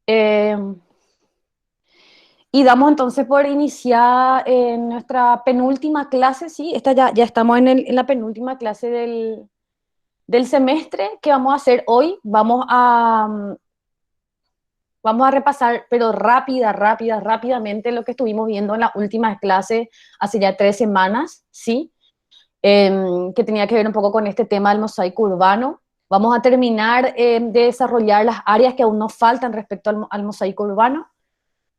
Eh, y damos entonces por iniciar nuestra penúltima clase, ¿sí? Esta ya estamos en la penúltima clase del semestre que vamos a hacer hoy. Vamos a repasar, pero rápidamente lo que estuvimos viendo en la última clase hace ya 3 semanas, ¿sí? Que tenía que ver un poco con este tema del mosaico urbano. Vamos a terminar de desarrollar las áreas que aún nos faltan respecto al mosaico urbano.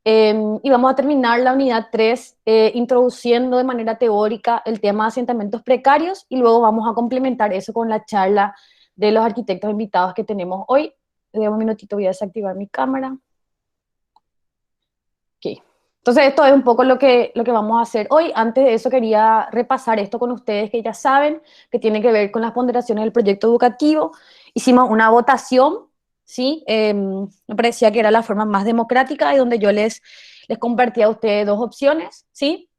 Y vamos a terminar la unidad 3 introduciendo de manera teórica el tema de asentamientos precarios y luego vamos a complementar eso con la charla de los arquitectos invitados que tenemos hoy. Un minutito, voy a desactivar mi cámara. Ok. Entonces esto es un poco lo que vamos a hacer hoy. Antes de eso quería repasar esto con ustedes que ya saben, que tiene que ver con las ponderaciones del proyecto educativo. Hicimos una votación, ¿sí? Me parecía que era la forma más democrática y donde yo les compartía a ustedes dos opciones, ¿sí?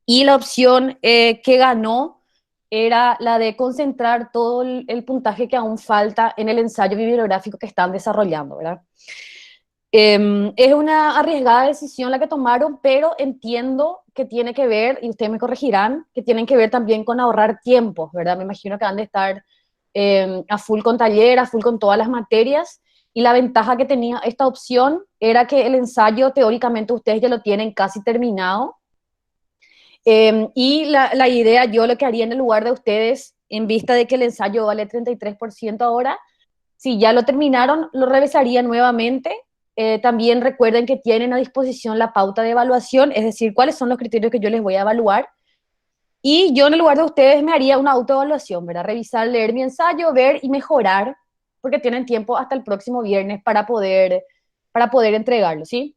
Y la opción que ganó era la de concentrar todo el puntaje que aún falta en el ensayo bibliográfico que están desarrollando, ¿verdad? Es una arriesgada decisión la que tomaron, pero entiendo que tiene que ver, y ustedes me corregirán, que tienen que ver también con ahorrar tiempos, ¿verdad? Me imagino que van de estar a full con taller, a full con todas las materias, y la ventaja que tenía esta opción era que el ensayo teóricamente ustedes ya lo tienen casi terminado, y la idea, yo lo que haría en el lugar de ustedes, en vista de que el ensayo vale 33% ahora, si ya lo terminaron, lo revisaría nuevamente. También recuerden que tienen a disposición la pauta de evaluación, es decir, cuáles son los criterios que yo les voy a evaluar. Y yo en el lugar de ustedes me haría una autoevaluación, ¿verdad? Revisar, leer mi ensayo, ver y mejorar, porque tienen tiempo hasta el próximo viernes para poder entregarlo, ¿sí?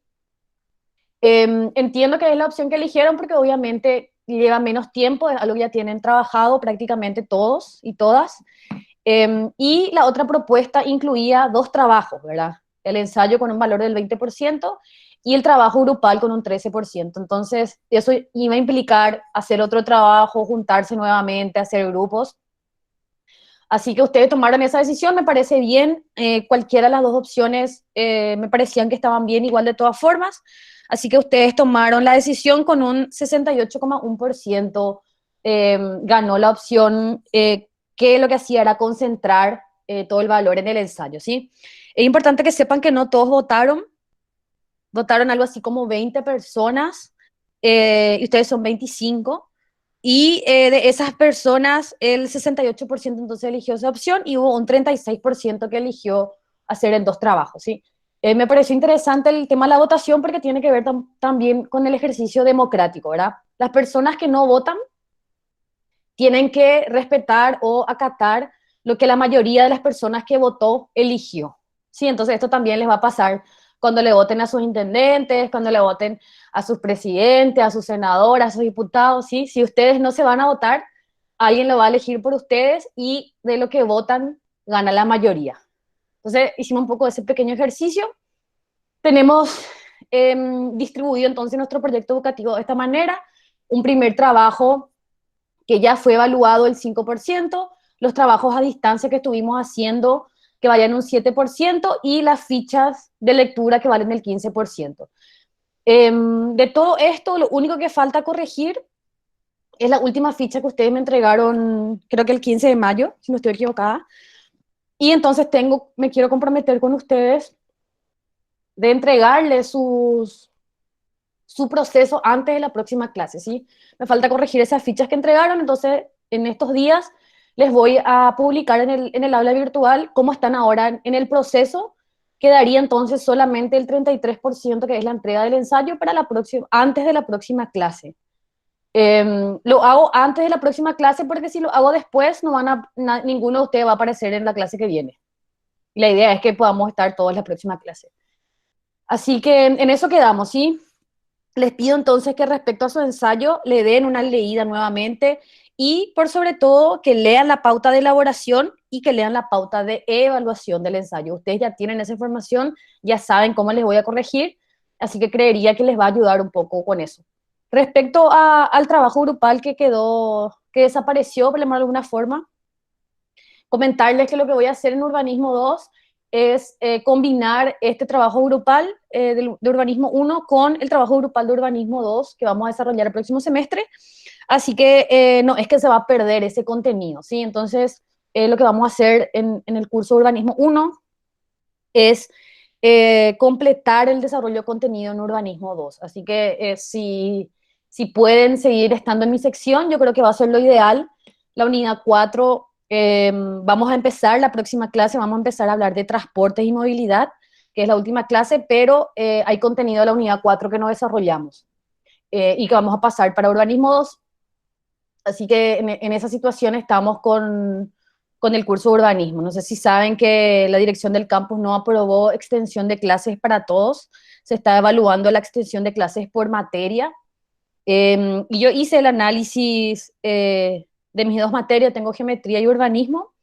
Entiendo que es la opción que eligieron porque obviamente lleva menos tiempo, es algo que ya tienen trabajado prácticamente todos y todas. Y la otra propuesta incluía dos trabajos, ¿verdad? El ensayo con un valor del 20% y el trabajo grupal con un 13%. Entonces, eso iba a implicar hacer otro trabajo, juntarse nuevamente, hacer grupos. Así que ustedes tomaron esa decisión, me parece bien. Cualquiera de las dos opciones me parecían que estaban bien igual de todas formas. Así que ustedes tomaron la decisión con un 68,1%. Ganó la opción que lo que hacía era concentrar todo el valor en el ensayo, ¿sí? Es importante que sepan que no todos votaron algo así como 20 personas, y ustedes son 25. Y de esas personas, el 68% entonces eligió esa opción y hubo un 36% que eligió hacer en dos trabajos, ¿sí? Me pareció interesante el tema de la votación porque tiene que ver también con el ejercicio democrático, ¿verdad? Las personas que no votan tienen que respetar o acatar lo que la mayoría de las personas que votó eligió, ¿sí? Entonces esto también les va a pasar cuando le voten a sus intendentes, cuando le voten a sus presidentes, a sus senadores, a sus diputados, ¿sí? Si ustedes no se van a votar, alguien lo va a elegir por ustedes y de lo que votan gana la mayoría. Entonces hicimos un poco de ese pequeño ejercicio. Tenemos distribuido entonces nuestro proyecto educativo de esta manera. Un primer trabajo que ya fue evaluado el 5%, los trabajos a distancia que estuvimos haciendo que vayan un 7% y las fichas de lectura que valen el 15%. De todo esto, lo único que falta corregir es la última ficha que ustedes me entregaron, creo que el 15 de mayo, si no estoy equivocada. Y entonces me quiero comprometer con ustedes de entregarles su proceso antes de la próxima clase, ¿sí? Me falta corregir esas fichas que entregaron, entonces en estos días les voy a publicar en el aula virtual cómo están ahora en el proceso. Quedaría entonces solamente el 33% que es la entrega del ensayo para antes de la próxima clase. Lo hago antes de la próxima clase porque si lo hago después ninguno de ustedes va a aparecer en la clase que viene. Y la idea es que podamos estar todos en la próxima clase. Así que en eso quedamos, ¿sí? Les pido entonces que respecto a su ensayo le den una leída nuevamente y por sobre todo que lean la pauta de elaboración y que lean la pauta de evaluación del ensayo. Ustedes ya tienen esa información, ya saben cómo les voy a corregir, así que creería que les va a ayudar un poco con eso. Respecto al trabajo grupal que quedó, que desapareció, por llamarlo de alguna forma, comentarles que lo que voy a hacer en Urbanismo 2 es combinar este trabajo grupal de urbanismo 1 con el trabajo grupal de urbanismo 2 que vamos a desarrollar el próximo semestre. Así que no es que se va a perder ese contenido, ¿sí? Entonces, lo que vamos a hacer en el curso de urbanismo 1 es completar el desarrollo de contenido en urbanismo 2. Así que si pueden seguir estando en mi sección, yo creo que va a ser lo ideal. La unidad 4, vamos a empezar la próxima clase, vamos a empezar a hablar de transportes y movilidad, que es la última clase, pero hay contenido de la unidad 4 que no desarrollamos y que vamos a pasar para urbanismo 2. Así que en esa situación estamos con el curso de urbanismo. No sé si saben que la dirección del campus no aprobó extensión de clases para todos. Se está evaluando la extensión de clases por materia. Y yo hice el análisis de mis dos materias, tengo geometría y urbanismo,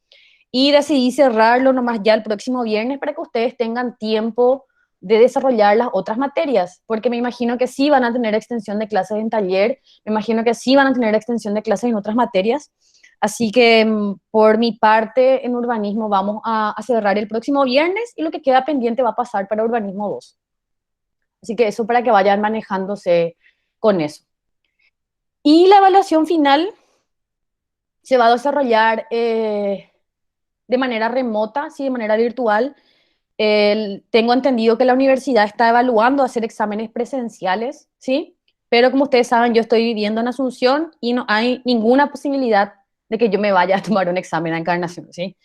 y decidí cerrarlo nomás ya el próximo viernes para que ustedes tengan tiempo de desarrollar las otras materias, porque me imagino que sí van a tener extensión de clases en taller, me imagino que sí van a tener extensión de clases en otras materias, así que por mi parte en urbanismo vamos a cerrar el próximo viernes y lo que queda pendiente va a pasar para urbanismo 2. Así que eso para que vayan manejándose con eso. Y la evaluación final se va a desarrollar de manera remota, sí, de manera virtual. Tengo entendido que la universidad está evaluando hacer exámenes presenciales, ¿sí? Pero como ustedes saben, yo estoy viviendo en Asunción y no hay ninguna posibilidad de que yo me vaya a tomar un examen a Encarnación, ¿sí?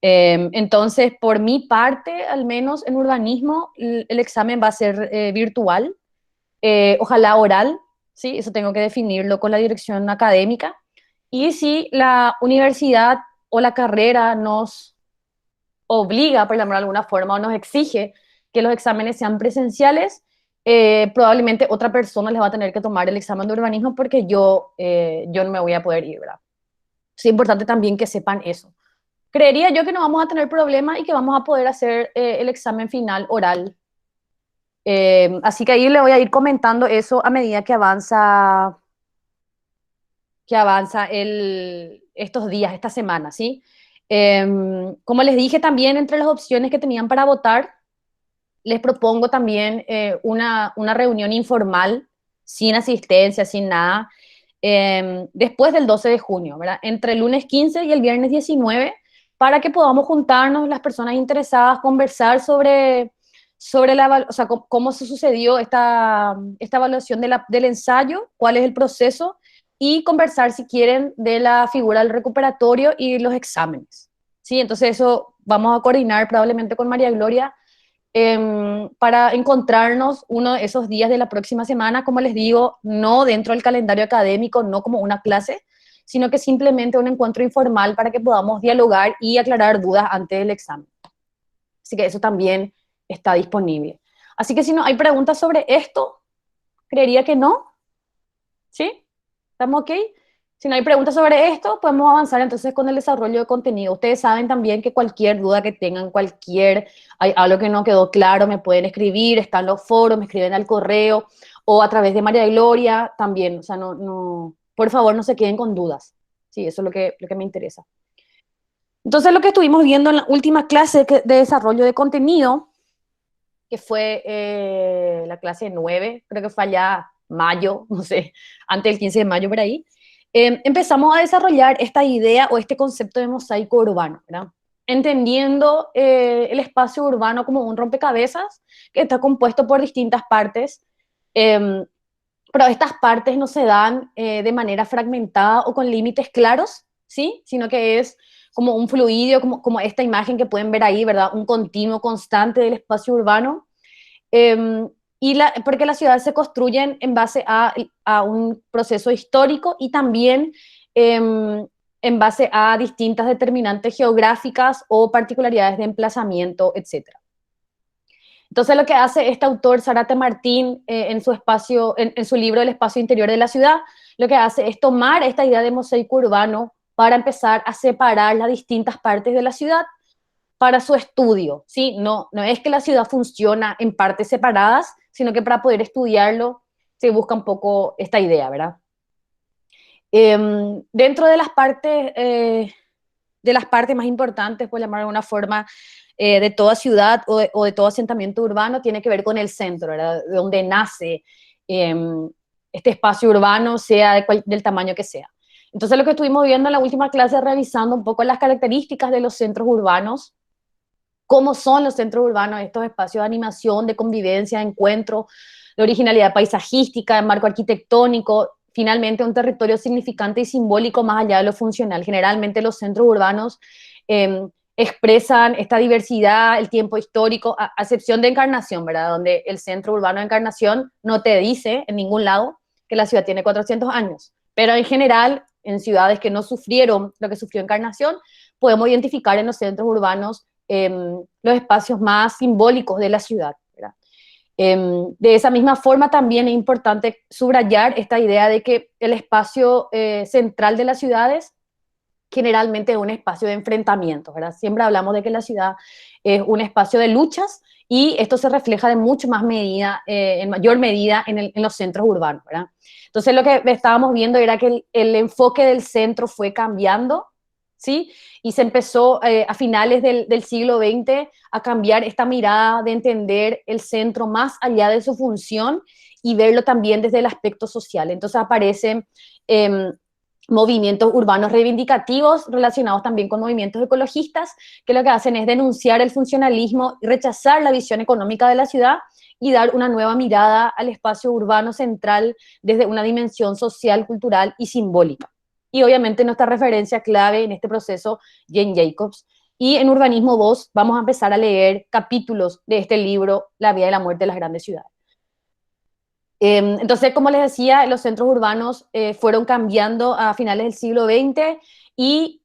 Entonces, por mi parte, al menos en urbanismo, el examen va a ser virtual, ojalá oral, ¿sí? Eso tengo que definirlo con la dirección académica. Y si la universidad o la carrera nos obliga, por llamarlo de alguna forma, o nos exige que los exámenes sean presenciales, probablemente otra persona les va a tener que tomar el examen de urbanismo porque yo no me voy a poder ir, ¿verdad? Es importante también que sepan eso. Creería yo que no vamos a tener problema y que vamos a poder hacer el examen final oral. Así que ahí le voy a ir comentando eso a medida que avanza estos días, esta semana, ¿sí? Como les dije también, entre las opciones que tenían para votar, les propongo también una reunión informal, sin asistencia, sin nada, después del 12 de junio, ¿verdad? Entre el lunes 15 y el viernes 19, para que podamos juntarnos las personas interesadas, conversar sobre o sea, cómo se sucedió esta evaluación del ensayo, cuál es el proceso, y conversar, si quieren, de la figura del recuperatorio y los exámenes. ¿Sí? Entonces eso vamos a coordinar probablemente con María Gloria para encontrarnos uno de esos días de la próxima semana, como les digo, no dentro del calendario académico, no como una clase, sino que simplemente un encuentro informal para que podamos dialogar y aclarar dudas antes del examen. Así que eso también está disponible. Así que si no hay preguntas sobre esto, creería que no, ¿sí? ¿Estamos ok? Si no hay preguntas sobre esto, podemos avanzar entonces con el desarrollo de contenido. Ustedes saben también que cualquier duda que tengan, hay algo que no quedó claro, me pueden escribir, están los foros, me escriben al correo o a través de María Gloria también. O sea, por favor, no se queden con dudas. Sí, eso es lo que me interesa. Entonces, lo que estuvimos viendo en la última clase de desarrollo de contenido, que fue la clase 9, creo que fue allá mayo, no sé, antes del 15 de mayo por ahí, empezamos a desarrollar esta idea o este concepto de mosaico urbano, ¿verdad? Entendiendo el espacio urbano como un rompecabezas que está compuesto por distintas partes, eh, pero estas partes no se dan de manera fragmentada o con límites claros, ¿sí? Sino que es como un fluidio, como esta imagen que pueden ver ahí, ¿verdad? Un continuo constante del espacio urbano. Eh, porque las ciudades se construyen en base a un proceso histórico y también en base a distintas determinantes geográficas o particularidades de emplazamiento, etcétera. Entonces lo que hace este autor, Zárate Martín, en su libro El espacio interior de la ciudad, lo que hace es tomar esta idea de mosaico urbano para empezar a separar las distintas partes de la ciudad para su estudio, ¿sí? No es que la ciudad funciona en partes separadas, sino que para poder estudiarlo se busca un poco esta idea, ¿verdad? Dentro de las partes de las partes más importantes, por llamar de alguna forma, de toda ciudad o de todo asentamiento urbano tiene que ver con el centro, ¿verdad? De donde nace eh, este espacio urbano, sea del tamaño que sea. Entonces lo que estuvimos viendo en la última clase, revisando un poco las características de los centros urbanos, cómo son los centros urbanos, estos espacios de animación, de convivencia, de encuentro, de originalidad paisajística, de marco arquitectónico, finalmente un territorio significante y simbólico más allá de lo funcional. Generalmente los centros urbanos eh, expresan esta diversidad, el tiempo histórico, a excepción de Encarnación, ¿verdad? Donde el centro urbano de Encarnación no te dice en ningún lado que la ciudad tiene 400 años, pero en general, en ciudades que no sufrieron lo que sufrió Encarnación, podemos identificar en los centros urbanos los espacios más simbólicos de la ciudad, ¿verdad? De esa misma forma también es importante subrayar esta idea de que el espacio central de las ciudades generalmente es un espacio de enfrentamiento, ¿verdad? Siempre hablamos de que la ciudad es un espacio de luchas y esto se refleja de mucho más medida, en mayor medida en los centros urbanos, ¿verdad? Entonces lo que estábamos viendo era que el enfoque del centro fue cambiando, ¿sí? Y se empezó a finales del siglo XX a cambiar esta mirada de entender el centro más allá de su función y verlo también desde el aspecto social. Entonces aparecen movimientos urbanos reivindicativos relacionados también con movimientos ecologistas, que lo que hacen es denunciar el funcionalismo y rechazar la visión económica de la ciudad y dar una nueva mirada al espacio urbano central desde una dimensión social, cultural y simbólica. Y obviamente nuestra referencia clave en este proceso, Jane Jacobs. Y en Urbanismo 2 vamos a empezar a leer capítulos de este libro, La vida y la muerte de las grandes ciudades. Entonces, como les decía, los centros urbanos fueron cambiando a finales del siglo XX y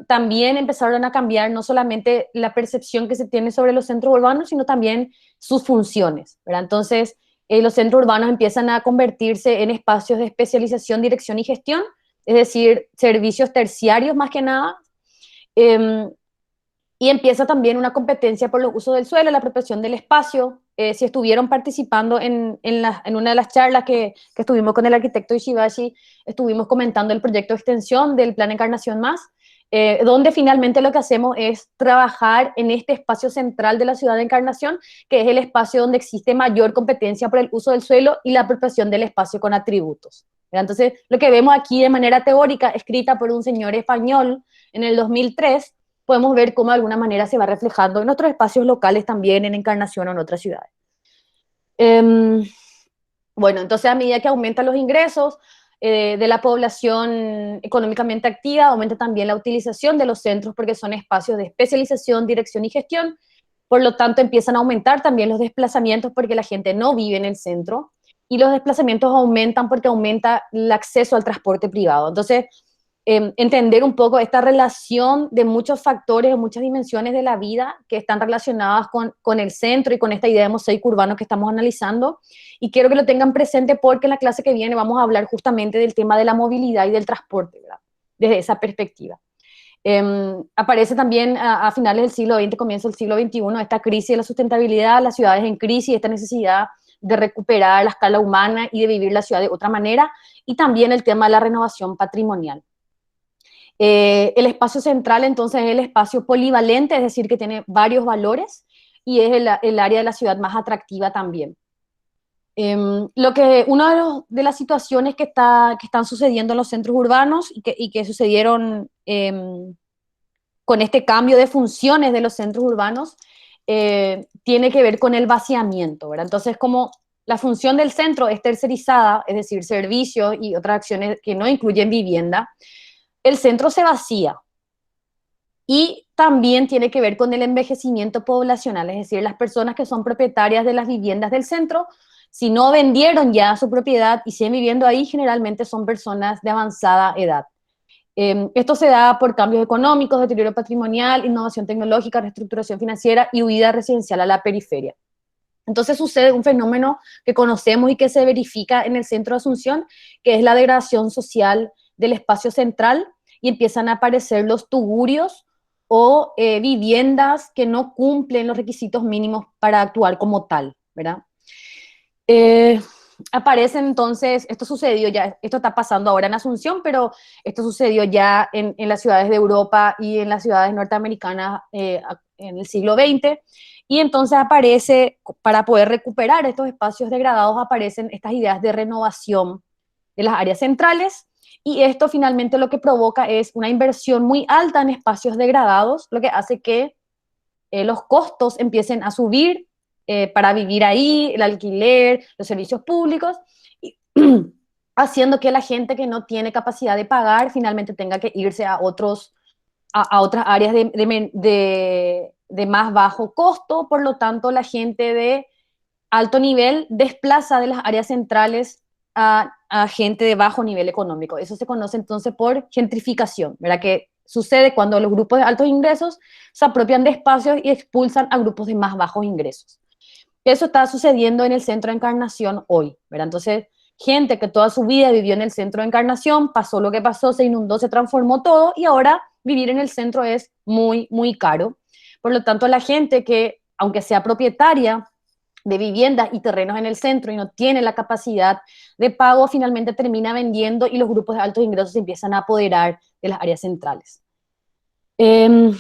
también empezaron a cambiar no solamente la percepción que se tiene sobre los centros urbanos, sino también sus funciones, ¿verdad? Entonces, los centros urbanos empiezan a convertirse en espacios de especialización, dirección y gestión, es decir, servicios terciarios más que nada. Eh, y empieza también una competencia por los usos del suelo, la apropiación del espacio. Si estuvieron participando en una de las charlas que estuvimos con el arquitecto Ishibashi, estuvimos comentando el proyecto de extensión del Plan Encarnación Más, donde finalmente lo que hacemos es trabajar en este espacio central de la ciudad de Encarnación, que es el espacio donde existe mayor competencia por el uso del suelo y la apropiación del espacio con atributos. Entonces, lo que vemos aquí de manera teórica, escrita por un señor español en el 2003, podemos ver cómo de alguna manera se va reflejando en otros espacios locales también, en Encarnación o en otras ciudades. Bueno, entonces a medida que aumentan los ingresos de la población económicamente activa, aumenta también la utilización de los centros porque son espacios de especialización, dirección y gestión. Por lo tanto, empiezan a aumentar también los desplazamientos porque la gente no vive en el centro y los desplazamientos aumentan porque aumenta el acceso al transporte privado. Entonces, entender un poco esta relación de muchos factores o muchas dimensiones de la vida que están relacionadas con el centro y con esta idea de mosaico urbano que estamos analizando. Y quiero que lo tengan presente porque en la clase que viene vamos a hablar justamente del tema de la movilidad y del transporte, ¿verdad? Desde esa perspectiva. Aparece también a finales del siglo XX, comienzo del siglo XXI, esta crisis de la sustentabilidad, las ciudades en crisis, esta necesidad de recuperar la escala humana y de vivir la ciudad de otra manera, y también el tema de la renovación patrimonial. El espacio central entonces es el espacio polivalente, es decir, que tiene varios valores y es el área de la ciudad más atractiva también. Una de las situaciones que están sucediendo en los centros urbanos y que sucedieron con este cambio de funciones de los centros urbanos tiene que ver con el vaciamiento, ¿verdad? Entonces, como la función del centro es tercerizada, es decir, servicios y otras acciones que no incluyen vivienda, el centro se vacía. Y también tiene que ver con el envejecimiento poblacional, es decir, las personas que son propietarias de las viviendas del centro, si no vendieron ya su propiedad y siguen viviendo ahí, generalmente son personas de avanzada edad. Esto se da por cambios económicos, deterioro patrimonial, innovación tecnológica, reestructuración financiera y huida residencial a la periferia. Entonces sucede un fenómeno que conocemos y que se verifica en el centro de Asunción, que es la degradación social del espacio central y empiezan a aparecer los tugurios o viviendas que no cumplen los requisitos mínimos para actuar como tal, ¿verdad? Aparecen entonces, esto sucedió ya, esto está pasando ahora en Asunción, pero esto sucedió ya en las ciudades de Europa y en las ciudades norteamericanas en el siglo XX. Y entonces aparece, para poder recuperar estos espacios degradados, aparecen estas ideas de renovación de las áreas centrales. Y esto finalmente lo que provoca es una inversión muy alta en espacios degradados, lo que hace que los costos empiecen a subir para vivir ahí, el alquiler, los servicios públicos, y, haciendo que la gente que no tiene capacidad de pagar finalmente tenga que irse a otras áreas de más bajo costo. Por lo tanto, la gente de alto nivel desplaza de las áreas centrales a gente de bajo nivel económico. Eso se conoce entonces por gentrificación, ¿verdad? Que sucede cuando los grupos de altos ingresos se apropian de espacios y expulsan a grupos de más bajos ingresos. Eso está sucediendo en el centro de Encarnación hoy, ¿verdad? Entonces, gente que toda su vida vivió en el centro de Encarnación, pasó lo que pasó, se inundó, se transformó todo y ahora vivir en el centro es muy, muy caro. Por lo tanto, la gente que, aunque sea propietaria de viviendas y terrenos en el centro y no tiene la capacidad de pago, finalmente termina vendiendo y los grupos de altos ingresos se empiezan a apoderar de las áreas centrales. Eh,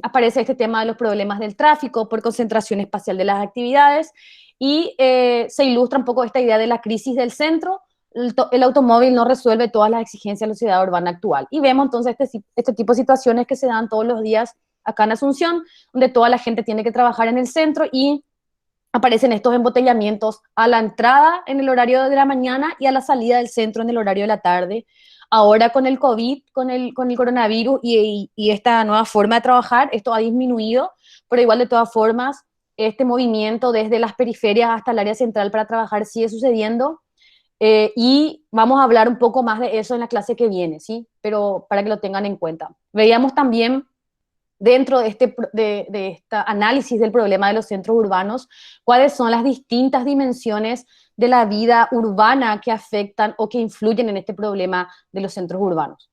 Aparece este tema de los problemas del tráfico por concentración espacial de las actividades y se ilustra un poco esta idea de la crisis del centro. El automóvil no resuelve todas las exigencias de la ciudad urbana actual. Y vemos entonces este tipo de situaciones que se dan todos los días acá en Asunción, donde toda la gente tiene que trabajar en el centro y aparecen estos embotellamientos a la entrada en el horario de la mañana y a la salida del centro en el horario de la tarde. Ahora con el COVID, con el coronavirus y esta nueva forma de trabajar, esto ha disminuido, pero igual de todas formas, este movimiento desde las periferias hasta el área central para trabajar sigue sucediendo. Y vamos a hablar un poco más de eso en la clase que viene, ¿sí? Pero para que lo tengan en cuenta. Veíamos también dentro de este análisis del problema de los centros urbanos, cuáles son las distintas dimensiones de la vida urbana que afectan o que influyen en este problema de los centros urbanos.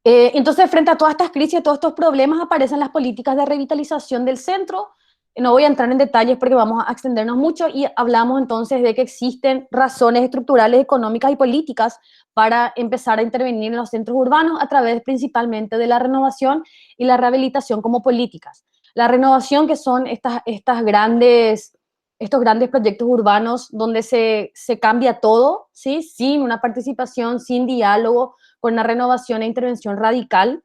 Entonces, frente a todas estas crisis, a todos estos problemas, aparecen las políticas de revitalización del centro. No voy a entrar en detalles porque vamos a extendernos mucho y hablamos entonces de que existen razones estructurales, económicas y políticas para empezar a intervenir en los centros urbanos a través principalmente de la renovación y la rehabilitación como políticas. La renovación, que son estos grandes proyectos urbanos donde se cambia todo, ¿sí? Sin una participación, sin diálogo, con una renovación e intervención radical.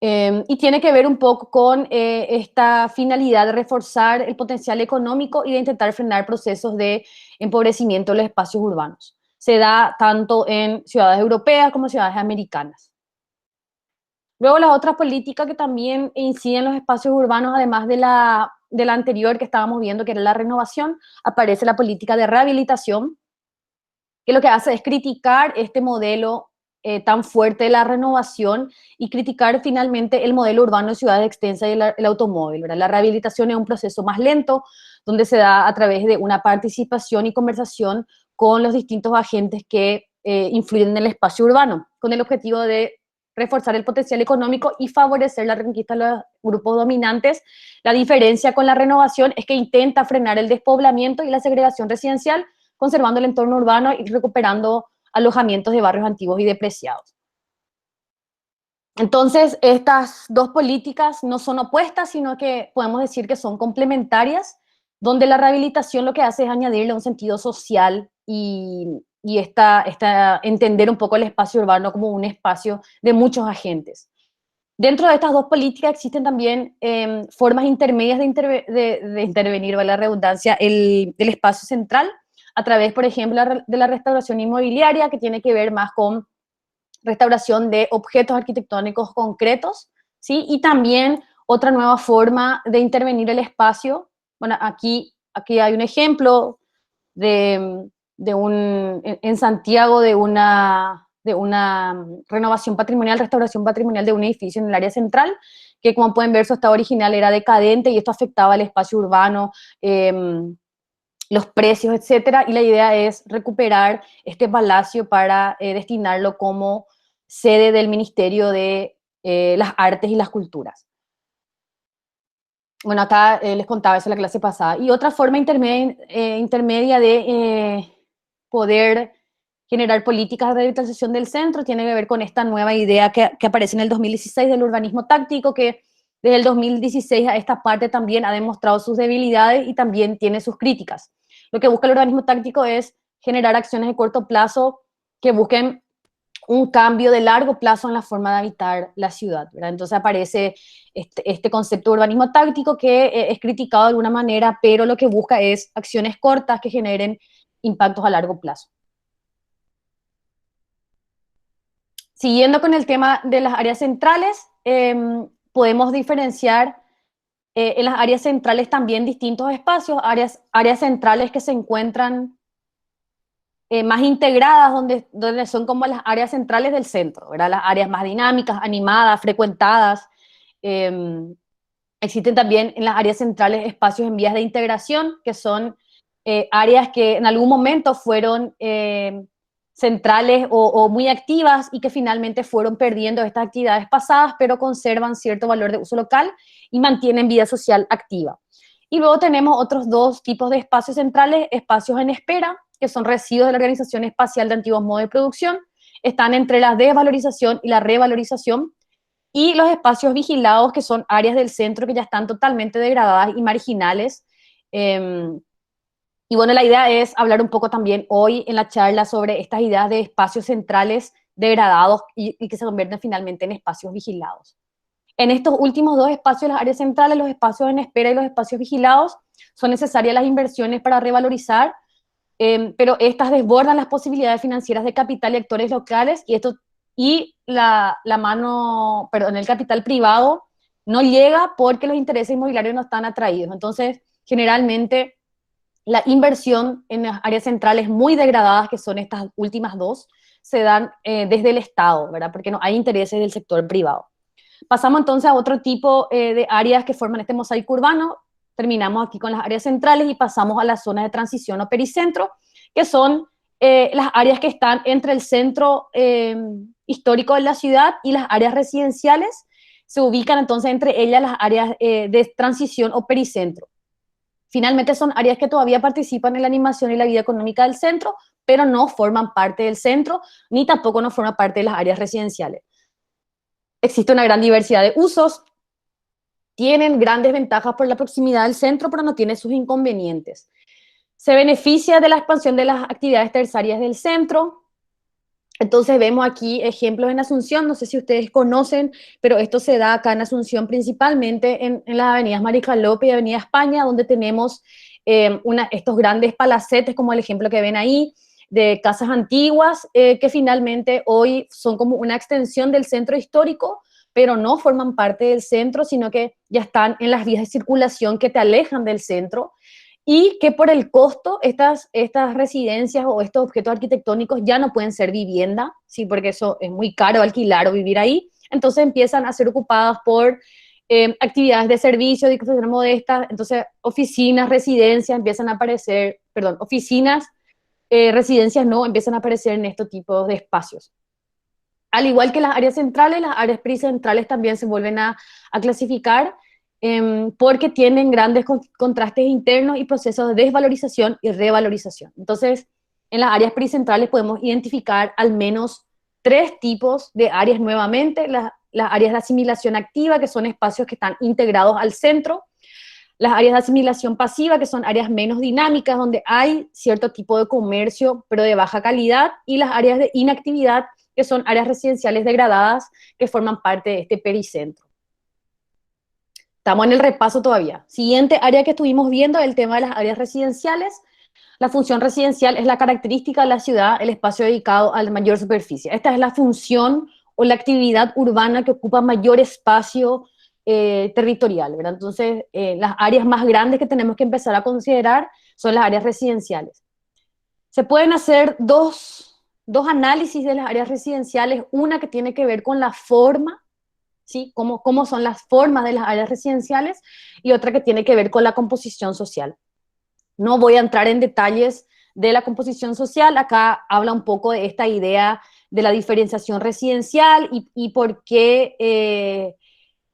Y tiene que ver un poco con esta finalidad de reforzar el potencial económico y de intentar frenar procesos de empobrecimiento de los espacios urbanos. Se da tanto en ciudades europeas como ciudades americanas. Luego la otra política que también incide en los espacios urbanos, además de la anterior que estábamos viendo, que era la renovación, aparece la política de rehabilitación, que lo que hace es criticar este modelo tan fuerte de la renovación y criticar finalmente el modelo urbano de ciudades extensas y el automóvil, ¿verdad? La rehabilitación es un proceso más lento, donde se da a través de una participación y conversación con los distintos agentes que influyen en el espacio urbano, con el objetivo de reforzar el potencial económico y favorecer la reconquista de los grupos dominantes. La diferencia con la renovación es que intenta frenar el despoblamiento y la segregación residencial, conservando el entorno urbano y recuperando alojamientos de barrios antiguos y depreciados. Entonces, estas dos políticas no son opuestas, sino que podemos decir que son complementarias, donde la rehabilitación lo que hace es añadirle un sentido social y entender un poco el espacio urbano como un espacio de muchos agentes. Dentro de estas dos políticas existen también formas intermedias de intervenir, vale la redundancia, el espacio central, a través, por ejemplo, de la restauración inmobiliaria, que tiene que ver más con restauración de objetos arquitectónicos concretos, ¿sí? Y también otra nueva forma de intervenir el espacio. Bueno, aquí hay un ejemplo en Santiago de una renovación patrimonial, restauración patrimonial de un edificio en el área central, que como pueden ver su estado original era decadente y esto afectaba el espacio urbano, los precios, etcétera, y la idea es recuperar este palacio para destinarlo como sede del Ministerio de las Artes y las Culturas. Bueno, acá les contaba eso en la clase pasada. Y otra forma intermedia de poder generar políticas de revitalización del centro tiene que ver con esta nueva idea que aparece en el 2016 del urbanismo táctico, que desde el 2016 a esta parte también ha demostrado sus debilidades y también tiene sus críticas. Lo que busca el urbanismo táctico es generar acciones de corto plazo que busquen un cambio de largo plazo en la forma de habitar la ciudad, ¿verdad? Entonces aparece este concepto de urbanismo táctico que es criticado de alguna manera, pero lo que busca es acciones cortas que generen impactos a largo plazo. Siguiendo con el tema de las áreas centrales, podemos diferenciar en las áreas centrales también distintos espacios, áreas centrales que se encuentran más integradas, donde son como las áreas centrales del centro, ¿verdad? Las áreas más dinámicas, animadas, frecuentadas. Eh, Existen también en las áreas centrales espacios en vías de integración, que son áreas que en algún momento fueron centrales o muy activas y que finalmente fueron perdiendo estas actividades pasadas, pero conservan cierto valor de uso local y mantienen vida social activa. Y luego tenemos otros dos tipos de espacios centrales, espacios en espera, que son residuos de la Organización Espacial de Antiguos Modos de Producción, están entre la desvalorización y la revalorización, y los espacios vigilados, que son áreas del centro que ya están totalmente degradadas y marginales. Eh, y bueno, la idea es hablar un poco también hoy en la charla sobre estas ideas de espacios centrales degradados y que se convierten finalmente en espacios vigilados. En estos últimos dos espacios, las áreas centrales, los espacios en espera y los espacios vigilados, son necesarias las inversiones para revalorizar, pero estas desbordan las posibilidades financieras de capital y actores locales, y la mano, perdón, el capital privado no llega porque los intereses inmobiliarios no están atraídos. Entonces, generalmente, la inversión en las áreas centrales muy degradadas, que son estas últimas dos, se dan desde el Estado, ¿verdad? Porque no hay intereses del sector privado. Pasamos entonces a otro tipo de áreas que forman este mosaico urbano. Terminamos aquí con las áreas centrales y pasamos a las zonas de transición o pericentro, que son las áreas que están entre el centro histórico de la ciudad y las áreas residenciales. Se ubican entonces entre ellas las áreas de transición o pericentro. Finalmente son áreas que todavía participan en la animación y la vida económica del centro, pero no forman parte del centro, ni tampoco no forman parte de las áreas residenciales. Existe una gran diversidad de usos, tienen grandes ventajas por la proximidad del centro, pero no tiene sus inconvenientes. Se beneficia de la expansión de las actividades terciarias del centro. Entonces vemos aquí ejemplos en Asunción, no sé si ustedes conocen, pero esto se da acá en Asunción principalmente en las avenidas Mariscal López y Avenida España, donde tenemos estos grandes palacetes, como el ejemplo que ven ahí, de casas antiguas, que finalmente hoy son como una extensión del centro histórico, pero no forman parte del centro, sino que ya están en las vías de circulación que te alejan del centro, y que por el costo estas residencias o estos objetos arquitectónicos ya no pueden ser vivienda, ¿sí? Porque eso es muy caro alquilar o vivir ahí, entonces empiezan a ser ocupadas por actividades de servicio, de difusión modesta, entonces oficinas, residencias empiezan a aparecer, perdón, oficinas, residencias no, empiezan a aparecer en estos tipos de espacios. Al igual que las áreas centrales, las áreas pericentrales también se vuelven a clasificar porque tienen grandes contrastes internos y procesos de desvalorización y revalorización. Entonces, en las áreas pericentrales podemos identificar al menos tres tipos de áreas nuevamente: las áreas de asimilación activa, que son espacios que están integrados al centro; las áreas de asimilación pasiva, que son áreas menos dinámicas, donde hay cierto tipo de comercio, pero de baja calidad; y las áreas de inactividad, que son áreas residenciales degradadas que forman parte de este pericentro. Estamos en el repaso todavía. Siguiente área que estuvimos viendo, el tema de las áreas residenciales. La función residencial es la característica de la ciudad, el espacio dedicado a la mayor superficie. Esta es la función o la actividad urbana que ocupa mayor espacio territorial, ¿verdad? Entonces, las áreas más grandes que tenemos que empezar a considerar son las áreas residenciales. Se pueden hacer dos análisis de las áreas residenciales, una que tiene que ver con la forma, ¿sí? Cómo son las formas de las áreas residenciales, y otra que tiene que ver con la composición social. No voy a entrar en detalles de la composición social, acá habla un poco de esta idea de la diferenciación residencial y por qué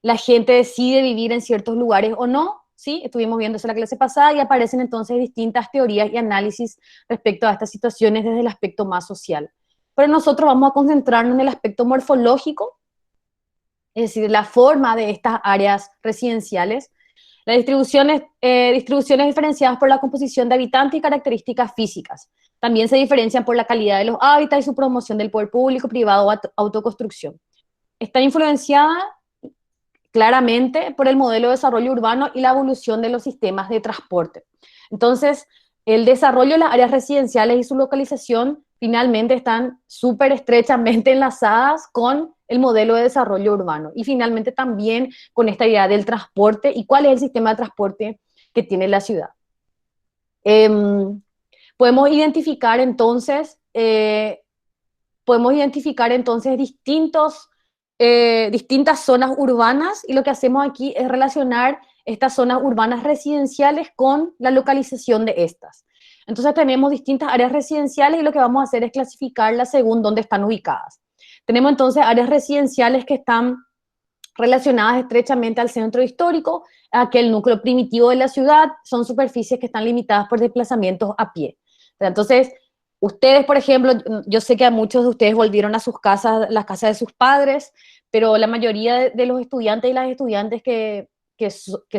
la gente decide vivir en ciertos lugares o no, ¿sí? Estuvimos viendo eso en la clase pasada y aparecen entonces distintas teorías y análisis respecto a estas situaciones desde el aspecto más social. Pero nosotros vamos a concentrarnos en el aspecto morfológico, es decir, la forma de estas áreas residenciales, las distribuciones diferenciadas por la composición de habitantes y características físicas. También se diferencian por la calidad de los hábitats y su promoción del poder público, privado o autoconstrucción. Está influenciada claramente por el modelo de desarrollo urbano y la evolución de los sistemas de transporte. Entonces, el desarrollo de las áreas residenciales y su localización finalmente están súper estrechamente enlazadas con el modelo de desarrollo urbano y finalmente también con esta idea del transporte y cuál es el sistema de transporte que tiene la ciudad. Eh, podemos identificar entonces, distintas zonas urbanas y lo que hacemos aquí es relacionar estas zonas urbanas residenciales con la localización de estas. Entonces tenemos distintas áreas residenciales y lo que vamos a hacer es clasificarlas según dónde están ubicadas. Tenemos entonces áreas residenciales que están relacionadas estrechamente al centro histórico, a aquel núcleo primitivo de la ciudad, son superficies que están limitadas por desplazamientos a pie. Entonces, ustedes, por ejemplo, yo sé que a muchos de ustedes volvieron a sus casas, las casas de sus padres, pero la mayoría de los estudiantes y las estudiantes que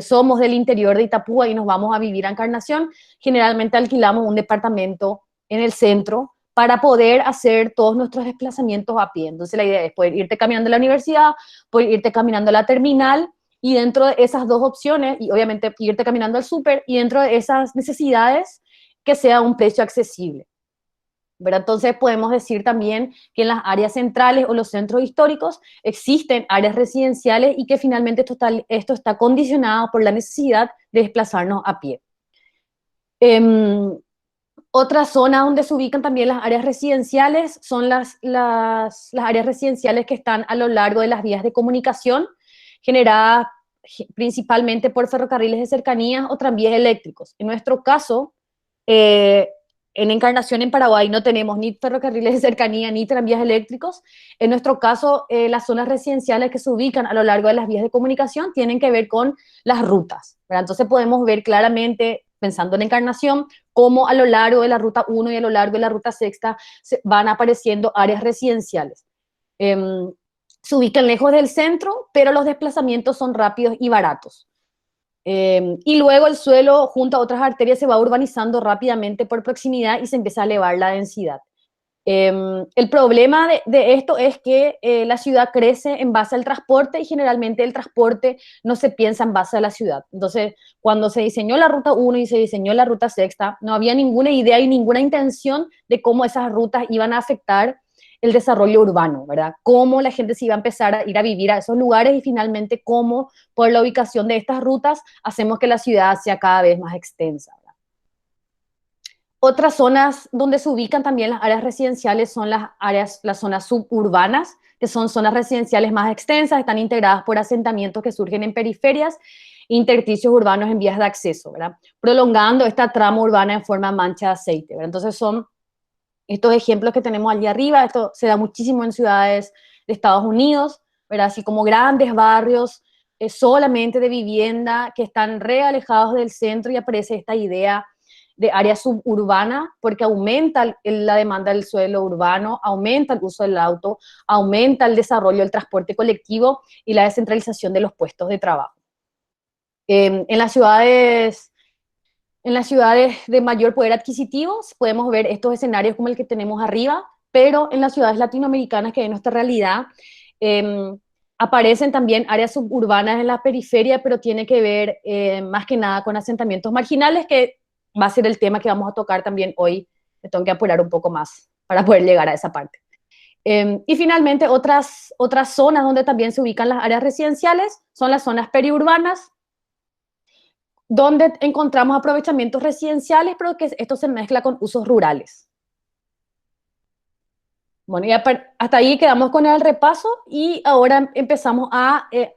somos del interior de Itapúa y nos vamos a vivir a Encarnación, generalmente alquilamos un departamento en el centro para poder hacer todos nuestros desplazamientos a pie. Entonces la idea es poder irte caminando a la universidad, poder irte caminando a la terminal, y dentro de esas dos opciones, y obviamente irte caminando al súper, y dentro de esas necesidades, que sea un precio accesible. ¿Verdad? Entonces podemos decir también que en las áreas centrales o los centros históricos existen áreas residenciales y que finalmente esto está condicionado por la necesidad de desplazarnos a pie. Otra zona donde se ubican también las áreas residenciales son las áreas residenciales que están a lo largo de las vías de comunicación, generadas principalmente por ferrocarriles de cercanías o tranvías eléctricos. En nuestro caso, en Encarnación, en Paraguay, no tenemos ni ferrocarriles de cercanía ni tranvías eléctricos. En nuestro caso, las zonas residenciales que se ubican a lo largo de las vías de comunicación tienen que ver con las rutas, ¿verdad? Entonces podemos ver claramente, pensando en Encarnación, cómo a lo largo de la ruta 1 y a lo largo de la ruta sexta van apareciendo áreas residenciales. Se ubican lejos del centro, pero los desplazamientos son rápidos y baratos. Y luego el suelo junto a otras arterias se va urbanizando rápidamente por proximidad y se empieza a elevar la densidad. El problema de esto es que la ciudad crece en base al transporte y generalmente el transporte no se piensa en base a la ciudad. Entonces, cuando se diseñó la ruta 1 y se diseñó la ruta sexta, no había ninguna idea y ninguna intención de cómo esas rutas iban a afectar el desarrollo urbano, ¿verdad? Cómo la gente se iba a empezar a ir a vivir a esos lugares y finalmente cómo por la ubicación de estas rutas hacemos que la ciudad sea cada vez más extensa. Otras zonas donde se ubican también las áreas residenciales son las zonas suburbanas, que son zonas residenciales más extensas, están integradas por asentamientos que surgen en periferias, intersticios urbanos en vías de acceso, ¿verdad? Prolongando esta trama urbana en forma de mancha de aceite, ¿verdad? Entonces son estos ejemplos que tenemos allí arriba. Esto se da muchísimo en ciudades de Estados Unidos, ¿verdad? Así como grandes barrios solamente de vivienda que están re alejados del centro, y aparece esta idea de área suburbana porque aumenta la demanda del suelo urbano, aumenta el uso del auto, aumenta el desarrollo del transporte colectivo y la descentralización de los puestos de trabajo. En las ciudades de mayor poder adquisitivo podemos ver estos escenarios como el que tenemos arriba, pero en las ciudades latinoamericanas, que es nuestra realidad, aparecen también áreas suburbanas en la periferia, pero tiene que ver más que nada con asentamientos marginales, que va a ser el tema que vamos a tocar también hoy. Me tengo que apurar un poco más para poder llegar a esa parte. Y finalmente, otras zonas donde también se ubican las áreas residenciales son las zonas periurbanas, donde encontramos aprovechamientos residenciales, pero que esto se mezcla con usos rurales. Bueno, y hasta ahí quedamos con el repaso y ahora empezamos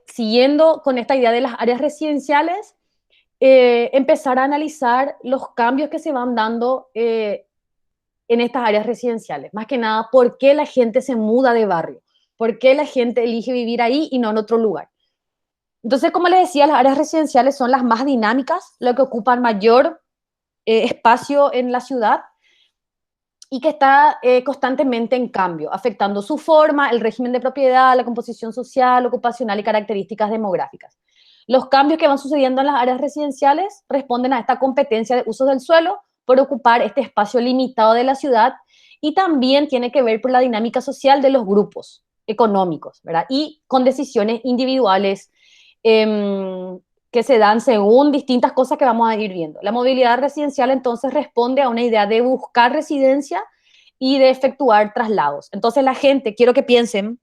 siguiendo con esta idea de las áreas residenciales, empezar a analizar los cambios que se van dando en estas áreas residenciales. Más que nada, ¿por qué la gente se muda de barrio? ¿Por qué la gente elige vivir ahí y no en otro lugar? Entonces, como les decía, las áreas residenciales son las más dinámicas, lo que ocupan mayor espacio en la ciudad y que está constantemente en cambio, afectando su forma, el régimen de propiedad, la composición social, ocupacional y características demográficas. Los cambios que van sucediendo en las áreas residenciales responden a esta competencia de uso del suelo por ocupar este espacio limitado de la ciudad y también tiene que ver por la dinámica social de los grupos económicos, ¿verdad? Y con decisiones individuales que se dan según distintas cosas que vamos a ir viendo. La movilidad residencial entonces responde a una idea de buscar residencia y de efectuar traslados. Entonces la gente, quiero que piensen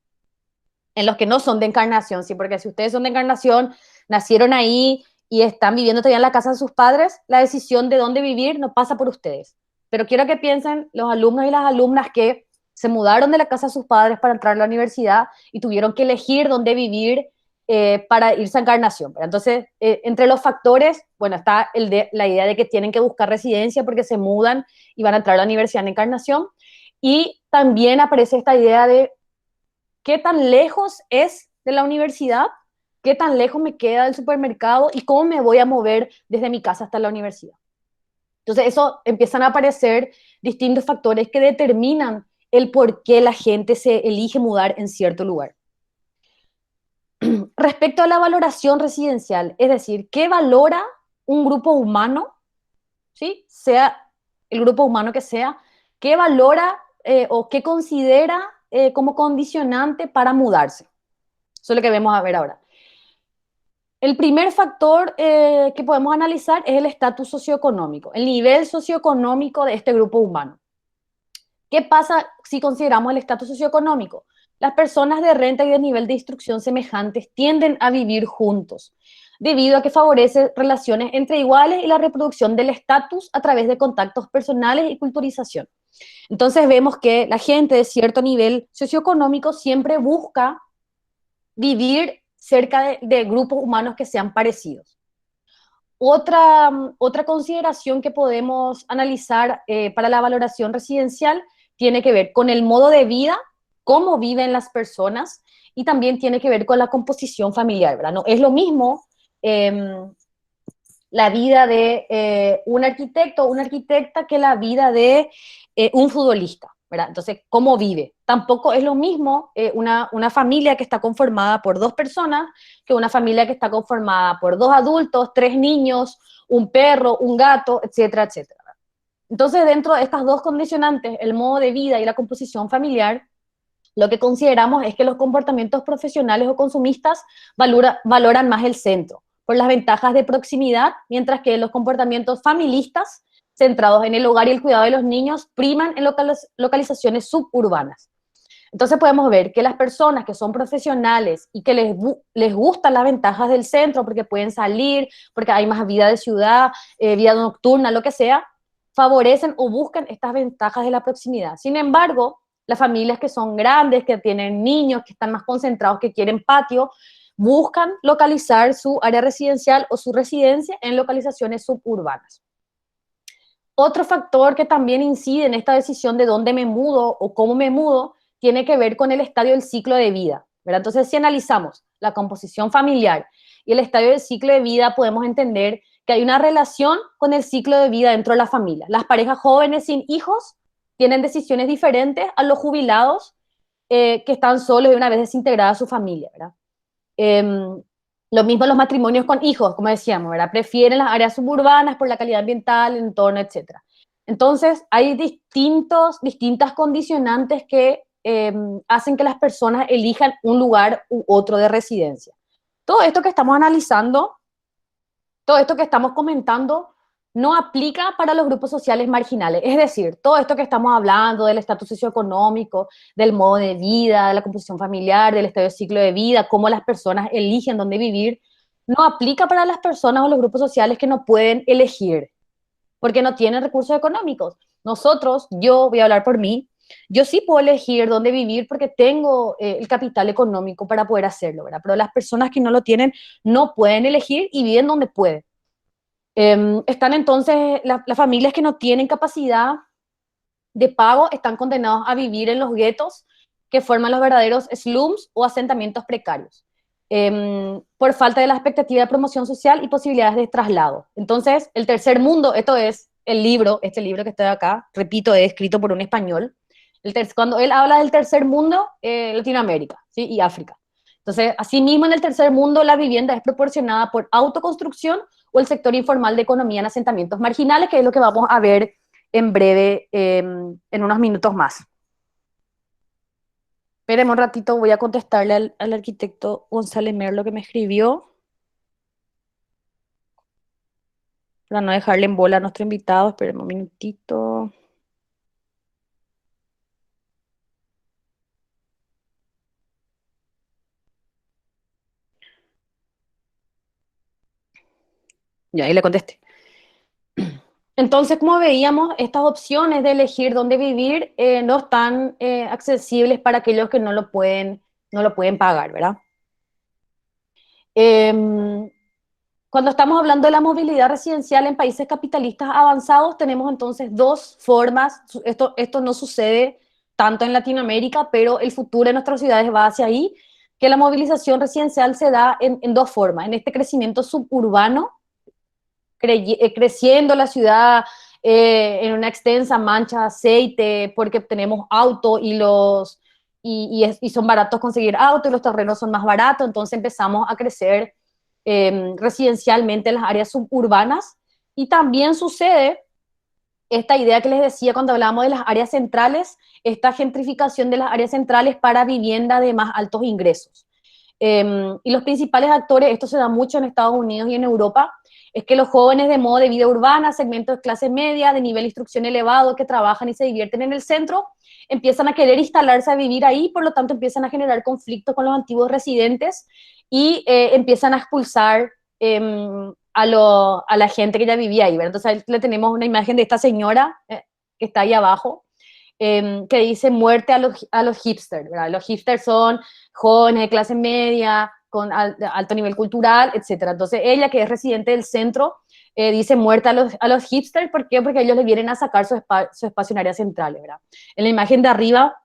en los que no son de Encarnación, ¿sí? Porque si ustedes son de Encarnación, nacieron ahí y están viviendo todavía en la casa de sus padres, la decisión de dónde vivir no pasa por ustedes. Pero quiero que piensen los alumnos y las alumnas que se mudaron de la casa de sus padres para entrar a la universidad y tuvieron que elegir dónde vivir para irse a Encarnación. Entonces, entre los factores, bueno, está la idea de que tienen que buscar residencia porque se mudan y van a entrar a la universidad en Encarnación. Y también aparece esta idea de qué tan lejos es de la universidad, qué tan lejos me queda del supermercado y cómo me voy a mover desde mi casa hasta la universidad. Entonces, eso empiezan a aparecer distintos factores que determinan el por qué la gente se elige mudar en cierto lugar. Respecto a la valoración residencial, es decir, ¿qué valora un grupo humano, ¿sí? Sea el grupo humano que sea, qué valora o qué considera como condicionante para mudarse? Eso es lo que vamos a ver ahora. El primer factor que podemos analizar es el estatus socioeconómico, el nivel socioeconómico de este grupo humano. ¿Qué pasa si consideramos el estatus socioeconómico? Las personas de renta y de nivel de instrucción semejantes tienden a vivir juntos, debido a que favorece relaciones entre iguales y la reproducción del estatus a través de contactos personales y culturización. Entonces vemos que la gente de cierto nivel socioeconómico siempre busca vivir cerca de grupos humanos que sean parecidos. Otra consideración que podemos analizar para la valoración residencial tiene que ver con el modo de vida, cómo viven las personas y también tiene que ver con la composición familiar, ¿verdad? No es lo mismo la vida de un arquitecto o una arquitecta que la vida de un futbolista, ¿verdad? Entonces, ¿cómo vive? Tampoco es lo mismo una familia que está conformada por dos personas que una familia que está conformada por dos adultos, tres niños, un perro, un gato, etcétera, etcétera. Entonces, dentro de estas dos condicionantes, el modo de vida y la composición familiar, lo que consideramos es que los comportamientos profesionales o consumistas valoran más el centro, por las ventajas de proximidad, mientras que los comportamientos familistas, centrados en el hogar y el cuidado de los niños, priman en localizaciones suburbanas. Entonces podemos ver que las personas que son profesionales y que les gustan las ventajas del centro, porque pueden salir, porque hay más vida de ciudad, vida nocturna, lo que sea, favorecen o buscan estas ventajas de la proximidad. Sin embargo, las familias que son grandes, que tienen niños, que están más concentrados, que quieren patio, buscan localizar su área residencial o su residencia en localizaciones suburbanas. Otro factor que también incide en esta decisión de dónde me mudo o cómo me mudo tiene que ver con el estadio del ciclo de vida, ¿verdad? Entonces, si analizamos la composición familiar y el estadio del ciclo de vida, podemos entender que hay una relación con el ciclo de vida dentro de la familia. Las parejas jóvenes sin hijos tienen decisiones diferentes a los jubilados que están solos y una vez desintegrada su familia, ¿verdad? Lo mismo los matrimonios con hijos, como decíamos, ¿verdad? Prefieren las áreas suburbanas por la calidad ambiental, el entorno, etc. Entonces, hay distintas condicionantes que hacen que las personas elijan un lugar u otro de residencia. Todo esto que estamos analizando, todo esto que estamos comentando, no aplica para los grupos sociales marginales. Es decir, todo esto que estamos hablando del estatus socioeconómico, del modo de vida, de la composición familiar, del estadio de ciclo de vida, cómo las personas eligen dónde vivir, no aplica para las personas o los grupos sociales que no pueden elegir, porque no tienen recursos económicos. Nosotros, yo voy a hablar por mí, yo sí puedo elegir dónde vivir porque tengo el capital económico para poder hacerlo, ¿verdad? Pero las personas que no lo tienen no pueden elegir y viven donde pueden. Están entonces, las familias que no tienen capacidad de pago están condenados a vivir en los guetos que forman los verdaderos slums o asentamientos precarios. por falta de la expectativa de promoción social y posibilidades de traslado. Entonces, el tercer mundo, esto es el libro, este libro que está acá, repito, es escrito por un español. Cuando él habla del tercer mundo, Latinoamérica, ¿sí? Y África. Entonces, asimismo, en el tercer mundo, la vivienda es proporcionada por autoconstrucción o el sector informal de economía en asentamientos marginales, que es lo que vamos a ver en breve, en unos minutos más. Espéreme un ratito, voy a contestarle al arquitecto González Mer lo que me escribió, para no dejarle en bola a nuestro invitado. Espéreme un minutito. Ya, ahí le contesté. Entonces, como veíamos, estas opciones de elegir dónde vivir no están accesibles para aquellos que no lo pueden pagar, ¿verdad? Em, Cuando estamos hablando de la movilidad residencial en países capitalistas avanzados, tenemos entonces dos formas. Esto no sucede tanto en Latinoamérica, pero el futuro de nuestras ciudades va hacia ahí, que la movilización residencial se da en dos formas. En este crecimiento suburbano, creciendo la ciudad en una extensa mancha de aceite, porque tenemos auto y son baratos conseguir auto y los terrenos son más baratos, entonces empezamos a crecer residencialmente en las áreas suburbanas. Y también sucede esta idea que les decía cuando hablábamos de las áreas centrales, esta gentrificación de las áreas centrales para vivienda de más altos ingresos. Y los principales actores, esto se da mucho en Estados Unidos y en Europa, es que los jóvenes de modo de vida urbana, segmentos de clase media, de nivel de instrucción elevado, que trabajan y se divierten en el centro, empiezan a querer instalarse a vivir ahí, por lo tanto empiezan a generar conflictos con los antiguos residentes y empiezan a expulsar a la gente que ya vivía ahí, ¿verdad? Entonces ahí le tenemos una imagen de esta señora que está ahí abajo, que dice muerte a los hipsters, ¿verdad? Los hipsters son jóvenes de clase media, con alto nivel cultural, etcétera. Entonces ella, que es residente del centro, dice muerte a los hipsters. ¿Por qué? Porque ellos le vienen a sacar su espacio en áreas centrales, ¿verdad? En la imagen de arriba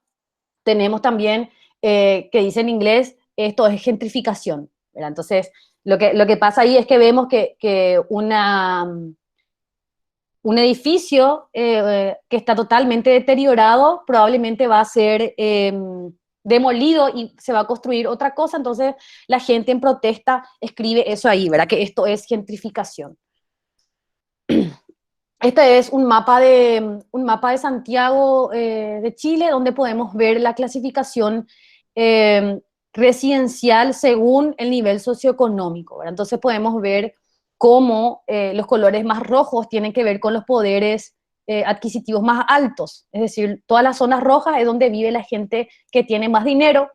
tenemos también, que dice en inglés, esto es gentrificación, ¿verdad? Entonces, lo que pasa ahí es que vemos que un edificio que está totalmente deteriorado probablemente va a ser demolido y se va a construir otra cosa, entonces la gente en protesta escribe eso ahí, ¿verdad? Que esto es gentrificación. Este es un mapa de Santiago de Chile, donde podemos ver la clasificación eh, residencial según el nivel socioeconómico, ¿verdad? Entonces podemos ver cómo los colores más rojos tienen que ver con los poderes adquisitivos más altos, es decir, todas las zonas rojas es donde vive la gente que tiene más dinero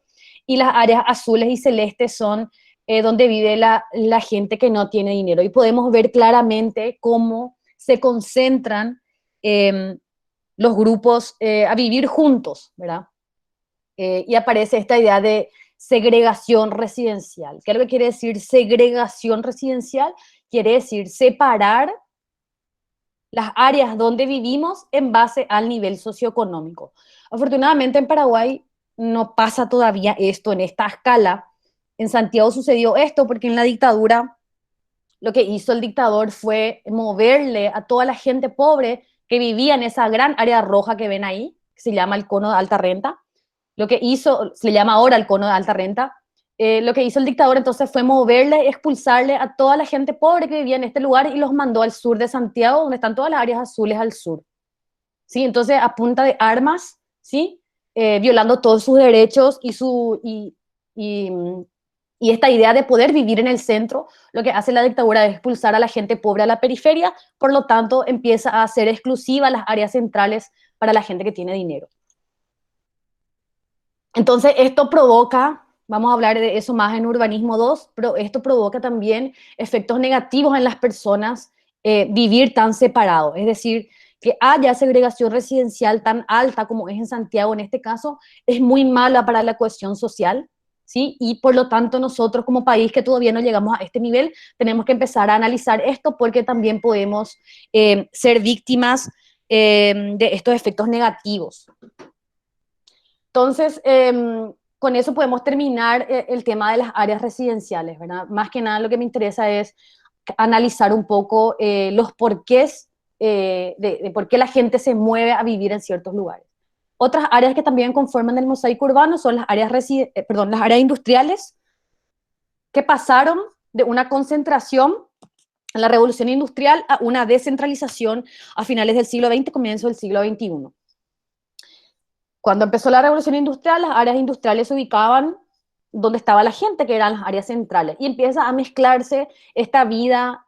y las áreas azules y celestes son donde vive la gente que no tiene dinero. Y podemos ver claramente cómo se concentran los grupos a vivir juntos, ¿verdad? Y aparece esta idea de segregación residencial. ¿Qué es lo que quiere decir segregación residencial? Quiere decir separar las áreas donde vivimos en base al nivel socioeconómico. Afortunadamente en Paraguay no pasa todavía esto en esta escala. En Santiago sucedió esto porque en la dictadura lo que hizo el dictador fue moverle a toda la gente pobre que vivía en esa gran área roja que ven ahí, que se llama el cono de alta renta. Lo que hizo, se le llama ahora el cono de alta renta, lo que hizo el dictador entonces fue moverle, expulsarle a toda la gente pobre que vivía en este lugar y los mandó al sur de Santiago, donde están todas las áreas azules al sur. ¿Sí? Entonces, a punta de armas, ¿sí? Violando todos sus derechos y, y esta idea de poder vivir en el centro, lo que hace la dictadura es expulsar a la gente pobre a la periferia, por lo tanto empieza a ser exclusiva las áreas centrales para la gente que tiene dinero. Entonces esto provoca, vamos a hablar de eso más en Urbanismo 2, pero esto provoca también efectos negativos en las personas vivir tan separado, es decir, que haya segregación residencial tan alta como es en Santiago en este caso, es muy mala para la cohesión social, ¿sí? Y por lo tanto nosotros como país que todavía no llegamos a este nivel, tenemos que empezar a analizar esto porque también podemos ser víctimas de estos efectos negativos. Entonces, con eso podemos terminar el tema de las áreas residenciales, ¿verdad? Más que nada lo que me interesa es analizar un poco los porqués de por qué la gente se mueve a vivir en ciertos lugares. Otras áreas que también conforman el mosaico urbano son las áreas, las áreas industriales, que pasaron de una concentración en la revolución industrial a una descentralización a finales del siglo XX, comienzo del siglo XXI. Cuando empezó la revolución industrial, las áreas industriales se ubicaban donde estaba la gente, que eran las áreas centrales, y empieza a mezclarse esta vida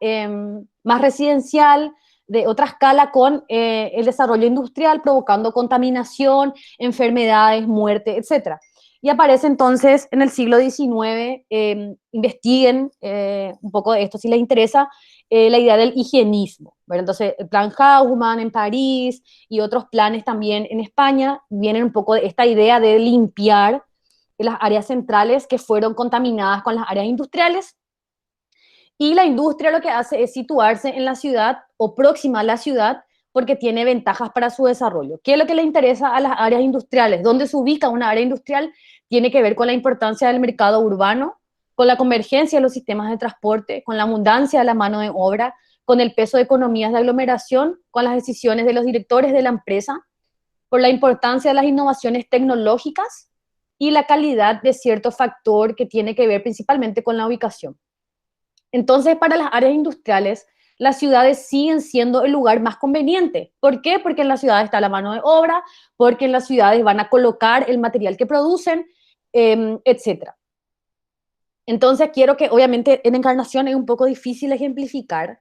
más residencial, de otra escala, con el desarrollo industrial, provocando contaminación, enfermedades, muerte, etc. Y aparece entonces en el siglo XIX, investiguen un poco de esto si les interesa, la idea del higienismo, ¿verdad? Entonces, el plan Haussmann en París y otros planes también en España vienen un poco de esta idea de limpiar las áreas centrales que fueron contaminadas con las áreas industriales. Y la industria lo que hace es situarse en la ciudad o próxima a la ciudad porque tiene ventajas para su desarrollo. ¿Qué es lo que le interesa a las áreas industriales? ¿Dónde se ubica una área industrial? Tiene que ver con la importancia del mercado urbano, con la convergencia de los sistemas de transporte, con la abundancia de la mano de obra, con el peso de economías de aglomeración, con las decisiones de los directores de la empresa, por la importancia de las innovaciones tecnológicas y la calidad de cierto factor que tiene que ver principalmente con la ubicación. Entonces, para las áreas industriales, las ciudades siguen siendo el lugar más conveniente. ¿Por qué? Porque en las ciudades está la mano de obra, porque en las ciudades van a colocar el material que producen, etc. Entonces, quiero que, obviamente, en Encarnación es un poco difícil ejemplificar,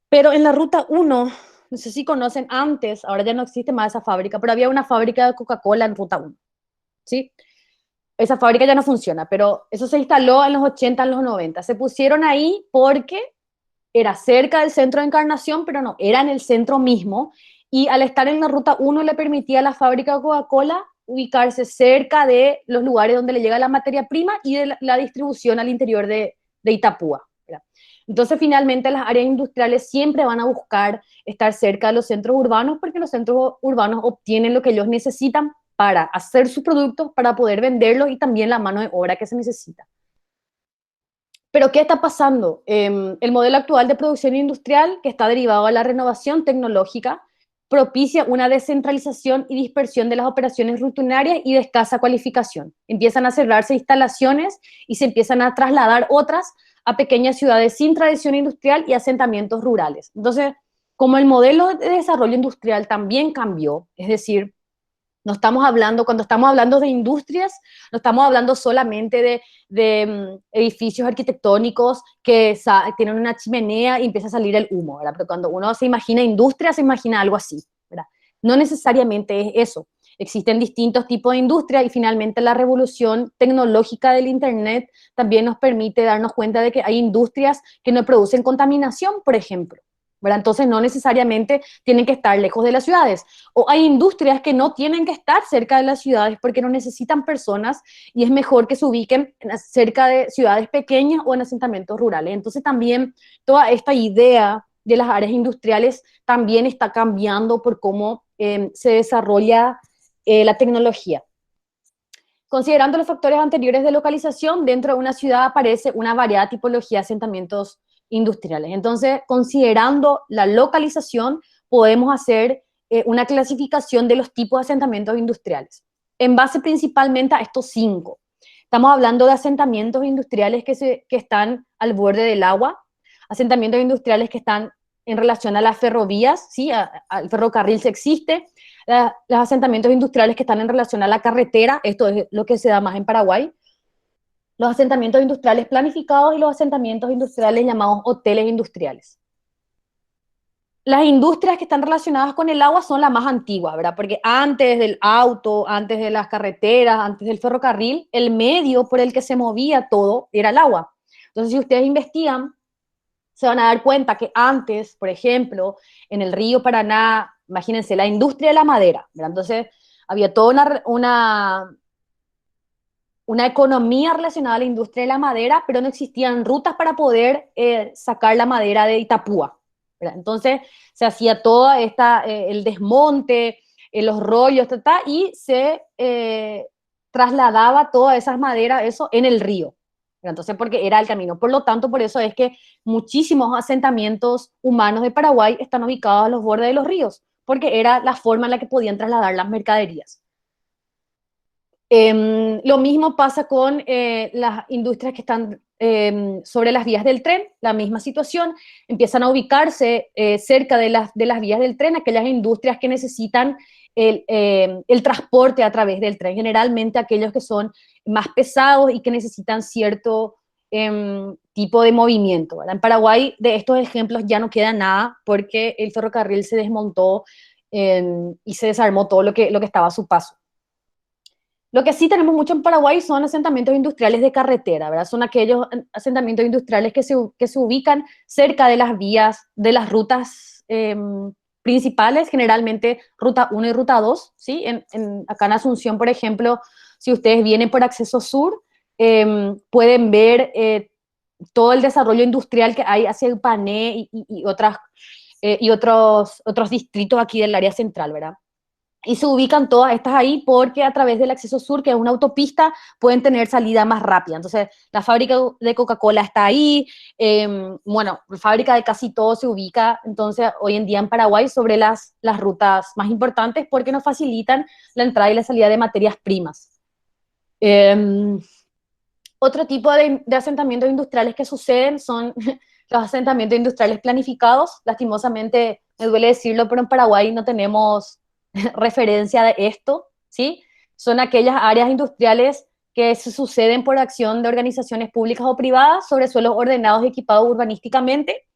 pero en la Ruta 1, no sé si conocen antes, ahora ya no existe más esa fábrica, pero había una fábrica de Coca-Cola en Ruta 1, ¿sí? Esa fábrica ya no funciona, pero eso se instaló en los 80, en los 90. Se pusieron ahí porque era cerca del centro de Encarnación, pero no, era en el centro mismo, y al estar en la Ruta 1 le permitía a la fábrica de Coca-Cola ubicarse cerca de los lugares donde le llega la materia prima y de la distribución al interior de Itapúa, ¿verdad? Entonces, finalmente, las áreas industriales siempre van a buscar estar cerca de los centros urbanos porque los centros urbanos obtienen lo que ellos necesitan para hacer sus productos, para poder venderlos y también la mano de obra que se necesita. Pero ¿qué está pasando? El modelo actual de producción industrial, que está derivado de la renovación tecnológica, propicia una descentralización y dispersión de las operaciones rutinarias y de escasa cualificación. Empiezan a cerrarse instalaciones y se empiezan a trasladar otras a pequeñas ciudades sin tradición industrial y asentamientos rurales. Entonces, como el modelo de desarrollo industrial también cambió, es decir, no estamos hablando, cuando estamos hablando de industrias, no estamos hablando solamente de edificios arquitectónicos que tienen una chimenea y empieza a salir el humo, ¿verdad? Pero cuando uno se imagina industria, se imagina algo así, ¿verdad? No necesariamente es eso. Existen distintos tipos de industria y finalmente la revolución tecnológica del Internet también nos permite darnos cuenta de que hay industrias que no producen contaminación, por ejemplo, ¿verdad? Entonces no necesariamente tienen que estar lejos de las ciudades. O hay industrias que no tienen que estar cerca de las ciudades porque no necesitan personas y es mejor que se ubiquen cerca de ciudades pequeñas o en asentamientos rurales. Entonces también toda esta idea de las áreas industriales también está cambiando por cómo se desarrolla la tecnología. Considerando los factores anteriores de localización, dentro de una ciudad aparece una variada tipología de asentamientos industriales. Entonces, considerando la localización, podemos hacer una clasificación de los tipos de asentamientos industriales, en base principalmente a estos 5. Estamos hablando de asentamientos industriales que están al borde del agua, asentamientos industriales que están en relación a las ferrovías, ¿sí? Al ferrocarril se existe, los asentamientos industriales que están en relación a la carretera, esto es lo que se da más en Paraguay, los asentamientos industriales planificados y los asentamientos industriales llamados hoteles industriales. Las industrias que están relacionadas con el agua son las más antiguas, ¿verdad? Porque antes del auto, antes de las carreteras, antes del ferrocarril, el medio por el que se movía todo era el agua. Entonces, si ustedes investigan, se van a dar cuenta que antes, por ejemplo, en el río Paraná, imagínense, la industria de la madera, ¿verdad? Entonces, había toda una economía relacionada a la industria de la madera, pero no existían rutas para poder sacar la madera de Itapúa, ¿verdad? Entonces se hacía todo el desmonte, los rollos, y se trasladaba todas esas maderas, eso, en el río. Entonces, porque era el camino. Por lo tanto, por eso es que muchísimos asentamientos humanos de Paraguay están ubicados a los bordes de los ríos, porque era la forma en la que podían trasladar las mercaderías. Lo mismo pasa con las industrias que están sobre las vías del tren, la misma situación, empiezan a ubicarse cerca de las vías del tren, aquellas industrias que necesitan el transporte a través del tren, generalmente aquellos que son más pesados y que necesitan cierto tipo de movimiento, ¿verdad? En Paraguay de estos ejemplos ya no queda nada porque el ferrocarril se desmontó y se desarmó todo lo que estaba a su paso. Lo que sí tenemos mucho en Paraguay son asentamientos industriales de carretera, ¿verdad? Son aquellos asentamientos industriales que se ubican cerca de las vías, de las rutas principales, generalmente ruta 1 y ruta 2, ¿sí? Acá en Asunción, por ejemplo, si ustedes vienen por Acceso Sur, pueden ver todo el desarrollo industrial que hay hacia el Pané y otros distritos aquí del área central, ¿verdad? Y se ubican todas estas ahí porque a través del Acceso Sur, que es una autopista, pueden tener salida más rápida. Entonces, la fábrica de Coca-Cola está ahí, bueno, la fábrica de casi todo se ubica, entonces, hoy en día en Paraguay sobre las rutas más importantes porque nos facilitan la entrada y la salida de materias primas. Otro tipo de asentamientos industriales que suceden son los asentamientos industriales planificados. Lastimosamente, me duele decirlo, pero en Paraguay no tenemos referencia de esto, ¿sí? Son aquellas áreas industriales que se suceden por acción de organizaciones públicas o privadas sobre suelos ordenados y equipados urbanísticamente.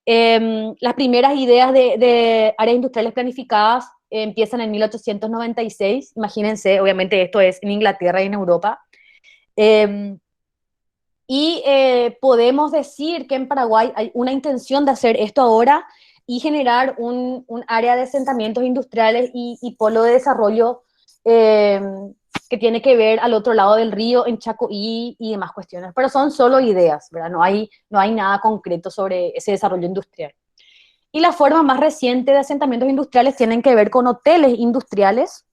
Las primeras ideas de áreas industriales planificadas empiezan en 1896. Imagínense, obviamente esto es en Inglaterra y en Europa. Podemos decir que en Paraguay hay una intención de hacer esto ahora y generar un área de asentamientos industriales y polo de desarrollo eh, que tiene que ver al otro lado del río, en Chacoí y demás cuestiones. Pero son solo ideas, ¿verdad? No hay nada concreto sobre ese desarrollo industrial. Y la forma más reciente de asentamientos industriales tienen que ver con hoteles industriales,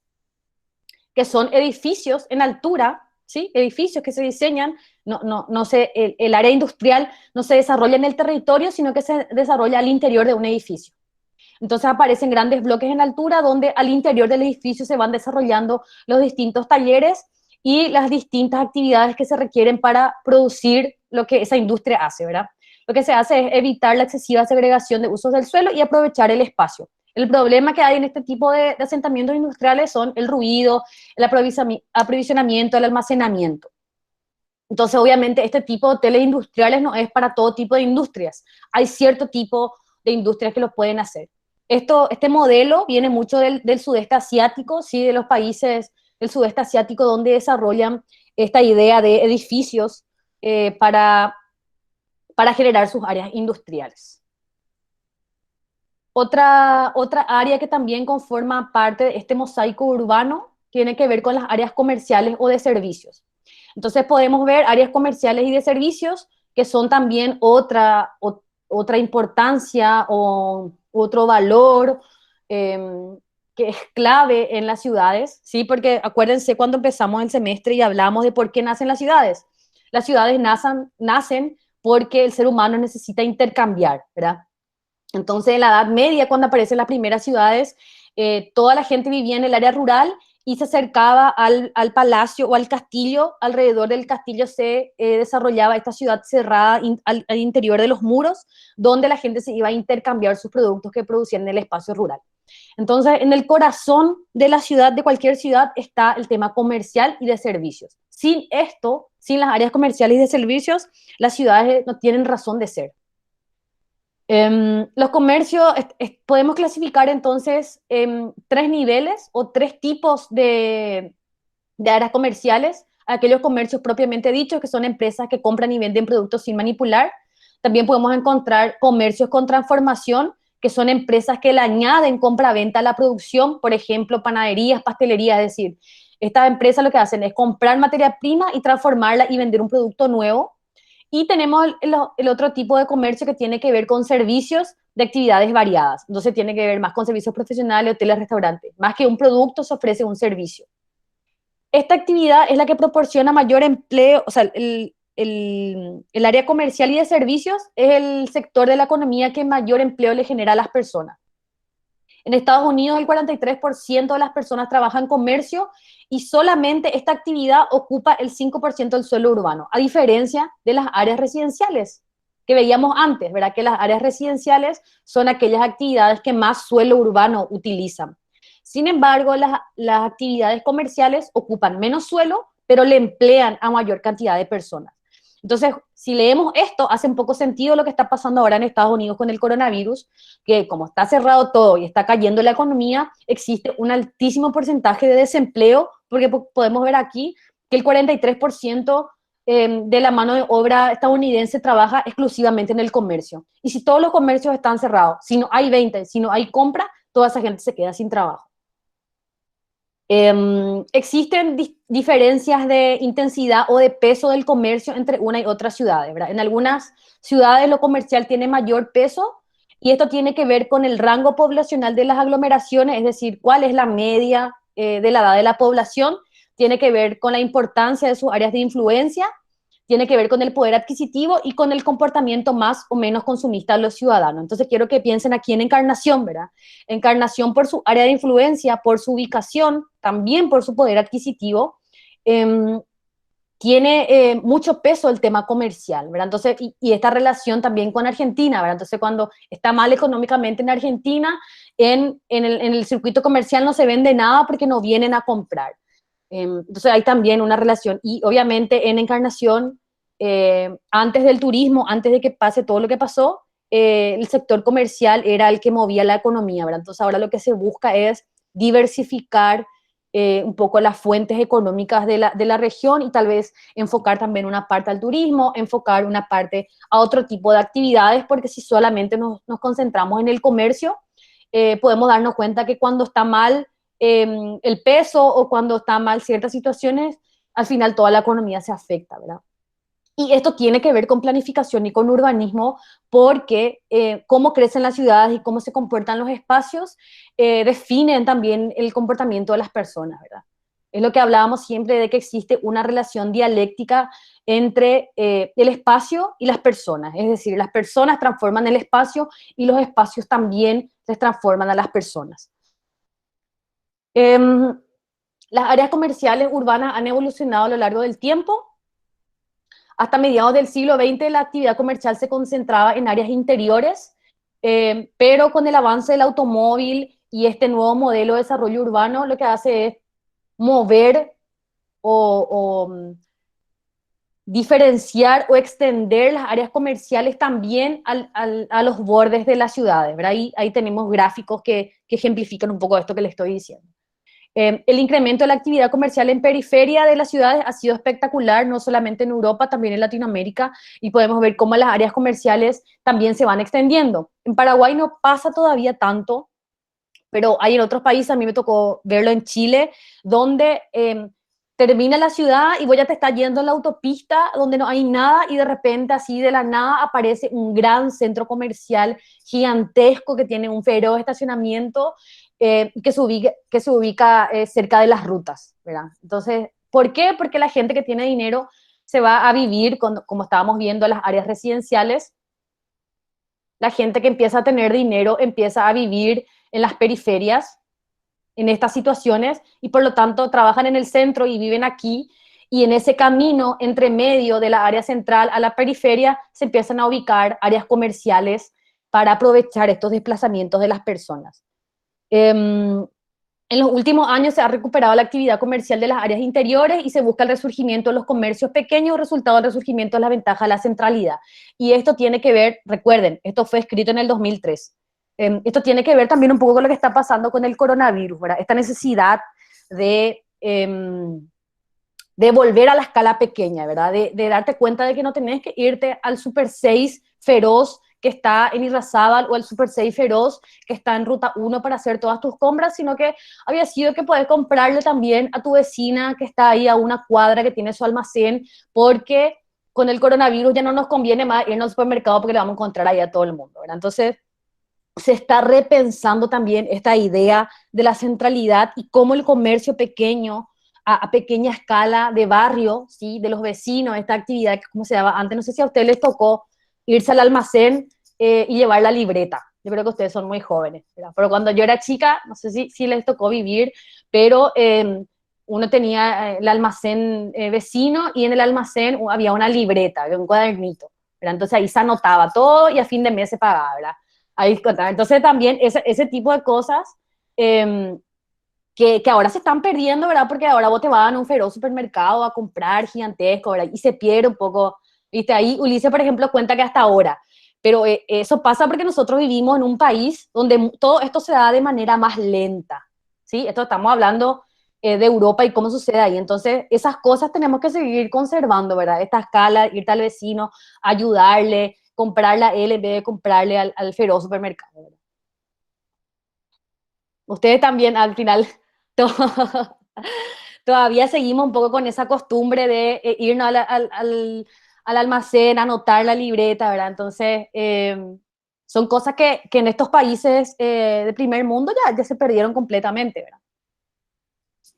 que son edificios en altura, ¿sí? Edificios que se diseñan, no el área industrial no se desarrolla en el territorio, sino que se desarrolla al interior de un edificio. Entonces aparecen grandes bloques en altura donde al interior del edificio se van desarrollando los distintos talleres y las distintas actividades que se requieren para producir lo que esa industria hace, ¿verdad? Lo que se hace es evitar la excesiva segregación de usos del suelo y aprovechar el espacio. El problema que hay en este tipo de asentamientos industriales son el ruido, el aprovisionamiento, el almacenamiento. Entonces, obviamente, este tipo de hoteles industriales no es para todo tipo de industrias. Hay cierto tipo de industrias que lo pueden hacer. Este modelo viene mucho del sudeste asiático, ¿sí? De los países del sudeste asiático donde desarrollan esta idea de edificios para generar sus áreas industriales. Otra área que también conforma parte de este mosaico urbano tiene que ver con las áreas comerciales o de servicios. Entonces podemos ver áreas comerciales y de servicios que son también otra importancia o otro valor que es clave en las ciudades, ¿sí? Porque acuérdense cuando empezamos el semestre y hablamos de por qué nacen las ciudades. Las ciudades nacen porque el ser humano necesita intercambiar, ¿verdad? Entonces, en la Edad Media, cuando aparecen las primeras ciudades, toda la gente vivía en el área rural y se acercaba al palacio o al castillo. Alrededor del castillo se desarrollaba esta ciudad cerrada al interior de los muros, donde la gente se iba a intercambiar sus productos que producían en el espacio rural. Entonces, en el corazón de la ciudad, de cualquier ciudad, está el tema comercial y de servicios. Sin esto, sin las áreas comerciales y de servicios, las ciudades no tienen razón de ser. Los comercios podemos clasificar entonces tres niveles o tres tipos de áreas comerciales. Aquellos comercios propiamente dichos, que son empresas que compran y venden productos sin manipular. También podemos encontrar comercios con transformación, que son empresas que le añaden compra-venta a la producción, por ejemplo, panaderías, pastelerías, es decir, estas empresas lo que hacen es comprar materia prima y transformarla y vender un producto nuevo. Y tenemos el otro tipo de comercio que tiene que ver con servicios de actividades variadas. Entonces tiene que ver más con servicios profesionales, hoteles, restaurantes. Más que un producto, se ofrece un servicio. Esta actividad es la que proporciona mayor empleo, o sea, el área comercial y de servicios es el sector de la economía que mayor empleo le genera a las personas. En Estados Unidos, el 43% de las personas trabajan en comercio y solamente esta actividad ocupa el 5% del suelo urbano, a diferencia de las áreas residenciales que veíamos antes, ¿verdad? Que las áreas residenciales son aquellas actividades que más suelo urbano utilizan. Sin embargo, las actividades comerciales ocupan menos suelo, pero le emplean a mayor cantidad de personas. Entonces, si leemos esto, hace un poco sentido lo que está pasando ahora en Estados Unidos con el coronavirus, que como está cerrado todo y está cayendo la economía, existe un altísimo porcentaje de desempleo, porque podemos ver aquí que el 43% de la mano de obra estadounidense trabaja exclusivamente en el comercio. Y si todos los comercios están cerrados, si no hay venta, si no hay compra, toda esa gente se queda sin trabajo. Existen diferencias de intensidad o de peso del comercio entre una y otra ciudad, ¿verdad? En algunas ciudades lo comercial tiene mayor peso y esto tiene que ver con el rango poblacional de las aglomeraciones, es decir, cuál es la media de la edad de la población, tiene que ver con la importancia de sus áreas de influencia, tiene que ver con el poder adquisitivo y con el comportamiento más o menos consumista de los ciudadanos. Entonces quiero que piensen aquí en Encarnación, ¿verdad? Encarnación por su área de influencia, por su ubicación, también por su poder adquisitivo, eh, tiene mucho peso el tema comercial, ¿verdad? Entonces, y esta relación también con Argentina, ¿verdad? Entonces, cuando está mal económicamente en Argentina, en el circuito comercial no se vende nada porque no vienen a comprar. Entonces hay también una relación y obviamente en Encarnación, antes del turismo, antes de que pase todo lo que pasó, el sector comercial era el que movía la economía, ¿verdad? Entonces ahora lo que se busca es diversificar un poco las fuentes económicas de la región y tal vez enfocar también una parte al turismo, enfocar una parte a otro tipo de actividades, porque si solamente nos concentramos en el comercio, podemos darnos cuenta que cuando está mal el peso o cuando está mal ciertas situaciones, al final toda la economía se afecta, ¿verdad? Y esto tiene que ver con planificación y con urbanismo, porque cómo crecen las ciudades y cómo se comportan los espacios definen también el comportamiento de las personas, ¿verdad? Es lo que hablábamos siempre de que existe una relación dialéctica entre el espacio y las personas. Es decir, las personas transforman el espacio y los espacios también se transforman a las personas. Em, las áreas comerciales urbanas han evolucionado a lo largo del tiempo. Hasta mediados del siglo XX la actividad comercial se concentraba en áreas interiores, pero con el avance del automóvil y este nuevo modelo de desarrollo urbano lo que hace es mover o diferenciar o extender las áreas comerciales también a los bordes de las ciudades, ¿verdad? Ahí tenemos gráficos que ejemplifican un poco esto que les estoy diciendo. El incremento de la actividad comercial en periferia de las ciudades ha sido espectacular, no solamente en Europa, también en Latinoamérica, y podemos ver cómo las áreas comerciales también se van extendiendo. En Paraguay no pasa todavía tanto, pero hay en otros países, a mí me tocó verlo en Chile, donde termina la ciudad y vos ya te estás yendo en la autopista donde no hay nada y de repente así de la nada aparece un gran centro comercial gigantesco que tiene un feroz estacionamiento que se ubica cerca de las rutas, ¿verdad? Entonces, ¿por qué? Porque la gente que tiene dinero se va a vivir, como estábamos viendo, a las áreas residenciales. La gente que empieza a tener dinero empieza a vivir en las periferias, en estas situaciones, y por lo tanto trabajan en el centro y viven aquí, y en ese camino entre medio de la área central a la periferia se empiezan a ubicar áreas comerciales para aprovechar estos desplazamientos de las personas. En los últimos años se ha recuperado la actividad comercial de las áreas interiores y se busca el resurgimiento de los comercios pequeños, resultado del resurgimiento de la ventaja de la centralidad. Y esto tiene que ver, recuerden, esto fue escrito en el 2003. Esto tiene que ver también un poco con lo que está pasando con el coronavirus, ¿verdad? Esta necesidad de volver a la escala pequeña, ¿verdad? De darte cuenta de que no tenés que irte al Super 6 feroz que está en Irrazábal o al Super 6 feroz que está en Ruta 1 para hacer todas tus compras, sino que había sido que podés comprarle también a tu vecina que está ahí a una cuadra que tiene su almacén, porque con el coronavirus ya no nos conviene más irnos al supermercado porque le vamos a encontrar ahí a todo el mundo, ¿verdad? Entonces, se está repensando también esta idea de la centralidad y cómo el comercio pequeño a pequeña escala de barrio, ¿sí? De los vecinos, esta actividad que como se daba antes. No sé si a ustedes les tocó irse al almacén y llevar la libreta. Yo creo que ustedes son muy jóvenes, ¿verdad? Pero cuando yo era chica, no sé si les tocó vivir, pero uno tenía el almacén vecino y en el almacén había una libreta, había un cuadernito, ¿verdad? Entonces ahí se anotaba todo y a fin de mes se pagaba, ¿verdad? Ahí contaba. Entonces también ese tipo de cosas eh, que ahora se están perdiendo, ¿verdad? Porque ahora vos te vas a un feroz supermercado a comprar gigantesco, ¿verdad? Y se pierde un poco, ¿viste? Ahí Ulises, por ejemplo, cuenta que hasta ahora, pero eso pasa porque nosotros vivimos en un país donde todo esto se da de manera más lenta, ¿sí? Esto estamos hablando de Europa y cómo sucede ahí. Entonces, esas cosas tenemos que seguir conservando, ¿verdad? Esta escala, irte al vecino, ayudarle, comprarle a él en vez de comprarle al feroz supermercado, ¿verdad? Ustedes también al final to- todavía seguimos un poco con esa costumbre de irnos al almacén, anotar la libreta, ¿verdad? Entonces, son cosas que en estos países de primer mundo ya se perdieron completamente, ¿verdad?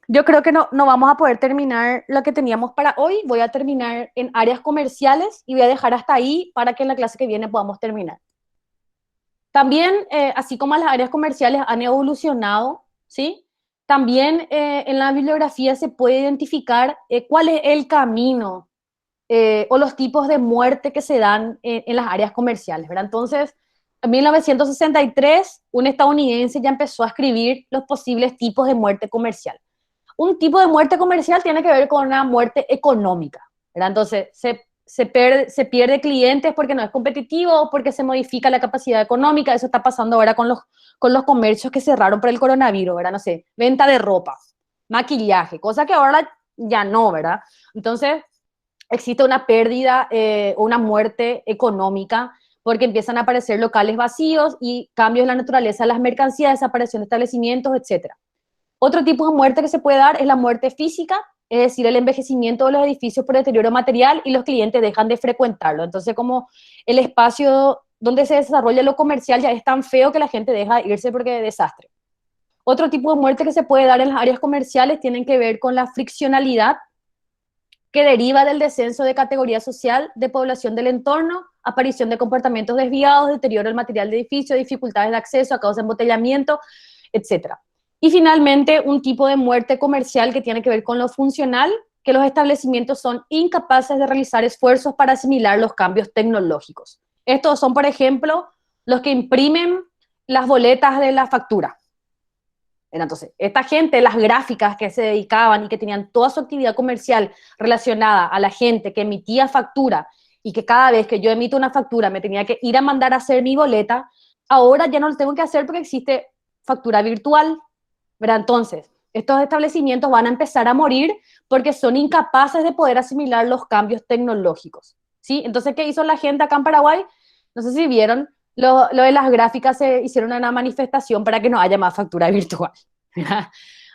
Yo creo que no vamos a poder terminar lo que teníamos para hoy. Voy a terminar en áreas comerciales y voy a dejar hasta ahí para que en la clase que viene podamos terminar. También, así como las áreas comerciales han evolucionado, ¿sí? También en la bibliografía se puede identificar cuál es el camino o los tipos de muerte que se dan en las áreas comerciales, ¿verdad? Entonces, en 1963, un estadounidense ya empezó a escribir los posibles tipos de muerte comercial. Un tipo de muerte comercial tiene que ver con una muerte económica, ¿verdad? Entonces, se pierde clientes porque no es competitivo, porque se modifica la capacidad económica. Eso está pasando ahora con los comercios que cerraron por el coronavirus, ¿verdad? No sé, venta de ropa, maquillaje, cosa que ahora ya no, ¿verdad? Entonces, existe una pérdida o una muerte económica porque empiezan a aparecer locales vacíos y cambios en la naturaleza de las mercancías, desaparición de establecimientos, etcétera. Otro tipo de muerte que se puede dar es la muerte física, es decir, el envejecimiento de los edificios por deterioro material y los clientes dejan de frecuentarlo. Entonces, como el espacio donde se desarrolla lo comercial ya es tan feo que la gente deja de irse porque es desastre. Otro tipo de muerte que se puede dar en las áreas comerciales tienen que ver con la friccionalidad que deriva del descenso de categoría social de población del entorno, aparición de comportamientos desviados, deterioro del material de edificio, dificultades de acceso a causa de embotellamiento, etcétera. Y finalmente, un tipo de muerte comercial que tiene que ver con lo funcional, que los establecimientos son incapaces de realizar esfuerzos para asimilar los cambios tecnológicos. Estos son, por ejemplo, los que imprimen las boletas de la factura. Entonces, esta gente, las gráficas que se dedicaban y que tenían toda su actividad comercial relacionada a la gente que emitía factura y que cada vez que yo emito una factura me tenía que ir a mandar a hacer mi boleta, ahora ya no lo tengo que hacer porque existe factura virtual, ¿verdad? Entonces, estos establecimientos van a empezar a morir porque son incapaces de poder asimilar los cambios tecnológicos, ¿sí? Entonces, ¿qué hizo la gente acá en Paraguay? No sé si vieron, lo de las gráficas se hicieron una manifestación para que no haya más factura virtual.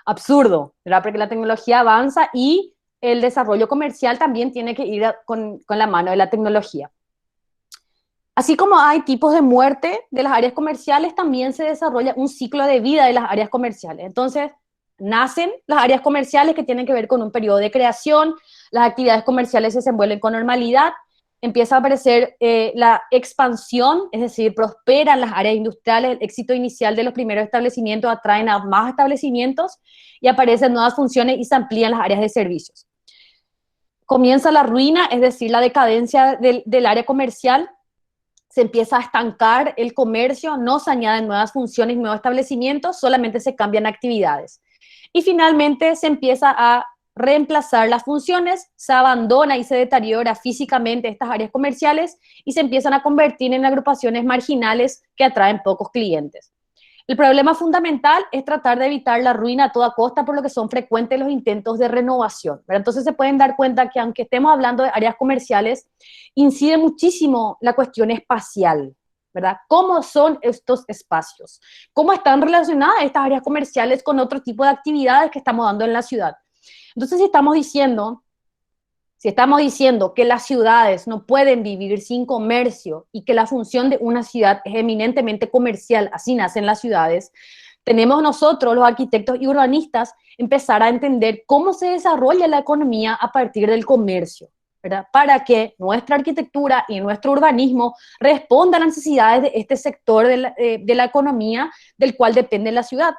Absurdo, ¿verdad? Porque la tecnología avanza y el desarrollo comercial también tiene que ir con la mano de la tecnología. Así como hay tipos de muerte de las áreas comerciales, también se desarrolla un ciclo de vida de las áreas comerciales. Entonces, nacen las áreas comerciales que tienen que ver con un periodo de creación, las actividades comerciales se desenvuelven con normalidad, empieza a aparecer la expansión, es decir, prosperan las áreas industriales, el éxito inicial de los primeros establecimientos atraen a más establecimientos y aparecen nuevas funciones y se amplían las áreas de servicios. Comienza la ruina, es decir, la decadencia del área comercial, se empieza a estancar el comercio, no se añaden nuevas funciones, nuevos establecimientos, solamente se cambian actividades. Y finalmente se empieza a reemplazar las funciones, se abandona y se deteriora físicamente estas áreas comerciales y se empiezan a convertir en agrupaciones marginales que atraen pocos clientes. El problema fundamental es tratar de evitar la ruina a toda costa, por lo que son frecuentes los intentos de renovación, ¿verdad? Entonces se pueden dar cuenta que aunque estemos hablando de áreas comerciales, incide muchísimo la cuestión espacial, ¿verdad? ¿Cómo son estos espacios? ¿Cómo están relacionadas estas áreas comerciales con otro tipo de actividades que estamos dando en la ciudad? Entonces, si estamos diciendo que las ciudades no pueden vivir sin comercio y que la función de una ciudad es eminentemente comercial, así nacen las ciudades, tenemos nosotros, los arquitectos y urbanistas, empezar a entender cómo se desarrolla la economía a partir del comercio, ¿verdad? Para que nuestra arquitectura y nuestro urbanismo respondan a las necesidades de este sector de la economía del cual depende la ciudad,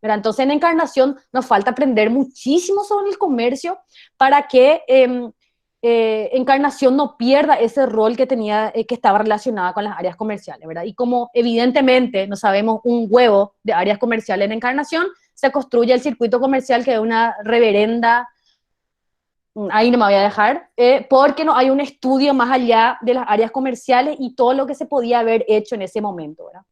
¿verdad? Entonces, en Encarnación nos falta aprender muchísimo sobre el comercio para que Encarnación no pierda ese rol que tenía, que estaba relacionada con las áreas comerciales, ¿verdad? Y como evidentemente no sabemos un huevo de áreas comerciales en Encarnación, se construye el circuito comercial, que es una reverenda, ahí no me voy a dejar, porque no hay un estudio más allá de las áreas comerciales y todo lo que se podía haber hecho en ese momento, ¿verdad?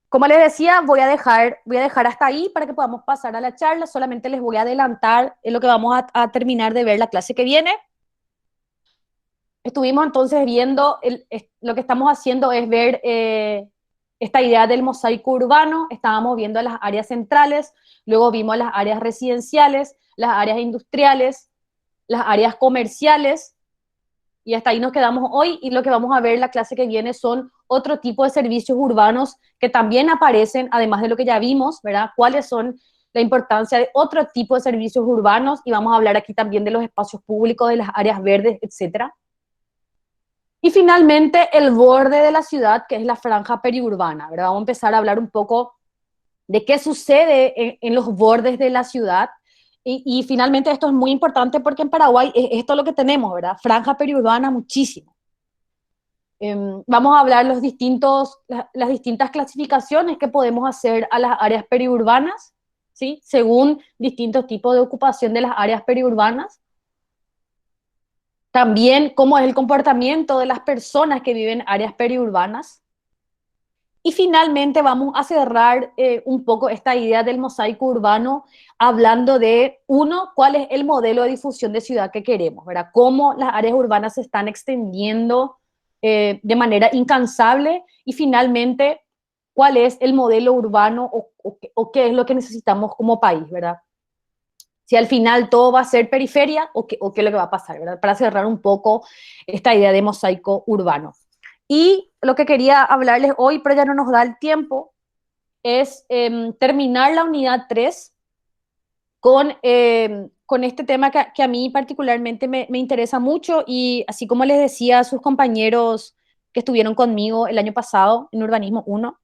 Como les decía, voy a dejar hasta ahí para que podamos pasar a la charla. Solamente les voy a adelantar en lo que vamos a terminar de ver la clase que viene. Estuvimos entonces viendo, lo que estamos haciendo es ver esta idea del mosaico urbano. Estábamos viendo las áreas centrales, luego vimos las áreas residenciales, las áreas industriales, las áreas comerciales, y hasta ahí nos quedamos hoy. Y lo que vamos a ver en la clase que viene son otro tipo de servicios urbanos que también aparecen, además de lo que ya vimos, ¿verdad? ¿Cuáles son la importancia de otro tipo de servicios urbanos? Y vamos a hablar aquí también de los espacios públicos, de las áreas verdes, etcétera. Y finalmente, el borde de la ciudad, que es la franja periurbana, ¿verdad? Vamos a empezar a hablar un poco de qué sucede en los bordes de la ciudad. Y finalmente esto es muy importante porque en Paraguay esto es lo que tenemos, ¿verdad? Franja periurbana muchísimo. Vamos a hablar las distintas clasificaciones que podemos hacer a las áreas periurbanas, ¿sí? Según distintos tipos de ocupación de las áreas periurbanas. También cómo es el comportamiento de las personas que viven en áreas periurbanas. Y finalmente vamos a cerrar un poco esta idea del mosaico urbano hablando de, uno, cuál es el modelo de difusión de ciudad que queremos, ¿verdad? Cómo las áreas urbanas se están extendiendo de manera incansable, y finalmente, cuál es el modelo urbano o qué es lo que necesitamos como país, ¿verdad? Si al final todo va a ser periferia o qué es lo que va a pasar, ¿verdad? Para cerrar un poco esta idea de mosaico urbano. Y lo que quería hablarles hoy, pero ya no nos da el tiempo, es terminar la unidad 3 con este tema que a mí particularmente me interesa mucho, y así como les decía a sus compañeros que estuvieron conmigo el año pasado en Urbanismo 1,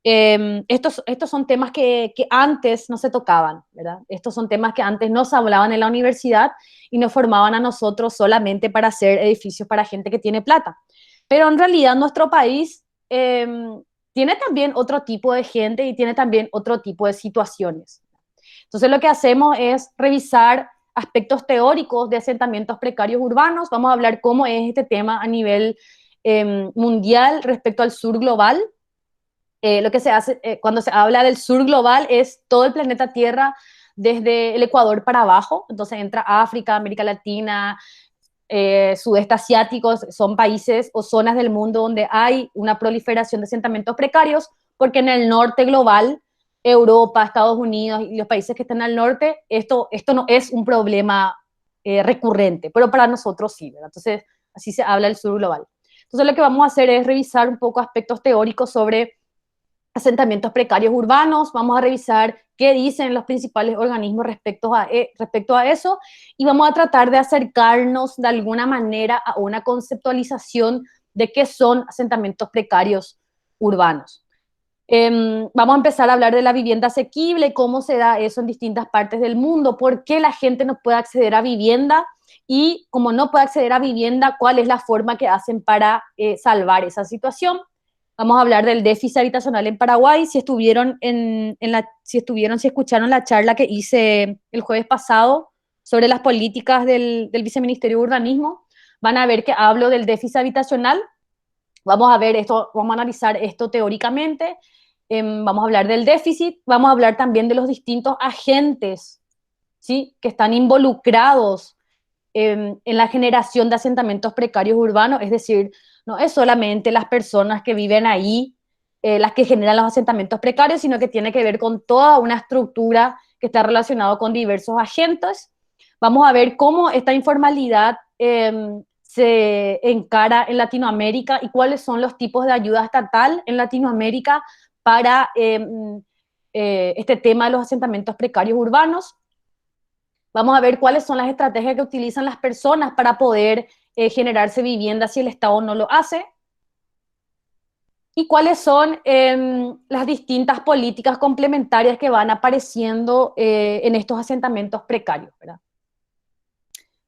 estos son temas que antes no se tocaban, ¿verdad? Estos son temas que antes no se hablaban en la universidad y nos formaban a nosotros solamente para hacer edificios para gente que tiene plata. Pero en realidad nuestro país tiene también otro tipo de gente y tiene también otro tipo de situaciones. Entonces lo que hacemos es revisar aspectos teóricos de asentamientos precarios urbanos. Vamos a hablar cómo es este tema a nivel mundial respecto al sur global. Lo que se hace cuando se habla del sur global es todo el planeta Tierra desde el Ecuador para abajo. Entonces entra África, América Latina, sudeste asiático, son países o zonas del mundo donde hay una proliferación de asentamientos precarios, porque en el norte global, Europa, Estados Unidos y los países que están al norte, esto no es un problema recurrente, pero para nosotros sí, ¿verdad? Entonces, así se habla del sur global. Entonces, lo que vamos a hacer es revisar un poco aspectos teóricos sobre asentamientos precarios urbanos. Vamos a revisar qué dicen los principales organismos respecto a eso, y vamos a tratar de acercarnos de alguna manera a una conceptualización de qué son asentamientos precarios urbanos. Vamos a empezar a hablar de la vivienda asequible, cómo se da eso en distintas partes del mundo, por qué la gente no puede acceder a vivienda, y como no puede acceder a vivienda, cuál es la forma que hacen para salvar esa situación. Vamos a hablar del déficit habitacional en Paraguay. Si escucharon la charla que hice el jueves pasado sobre las políticas del Viceministerio de Urbanismo, van a ver que hablo del déficit habitacional. Vamos a ver esto, vamos a analizar esto teóricamente. Vamos a hablar del déficit, vamos a hablar también de los distintos agentes, ¿sí?, que están involucrados en la generación de asentamientos precarios urbanos. Es decir, no es solamente las personas que viven ahí las que generan los asentamientos precarios, sino que tiene que ver con toda una estructura que está relacionada con diversos agentes. Vamos a ver cómo esta informalidad se encara en Latinoamérica y cuáles son los tipos de ayuda estatal en Latinoamérica para este tema de los asentamientos precarios urbanos. Vamos a ver cuáles son las estrategias que utilizan las personas para poder generarse vivienda si el Estado no lo hace. Y cuáles son las distintas políticas complementarias que van apareciendo en estos asentamientos precarios, ¿verdad?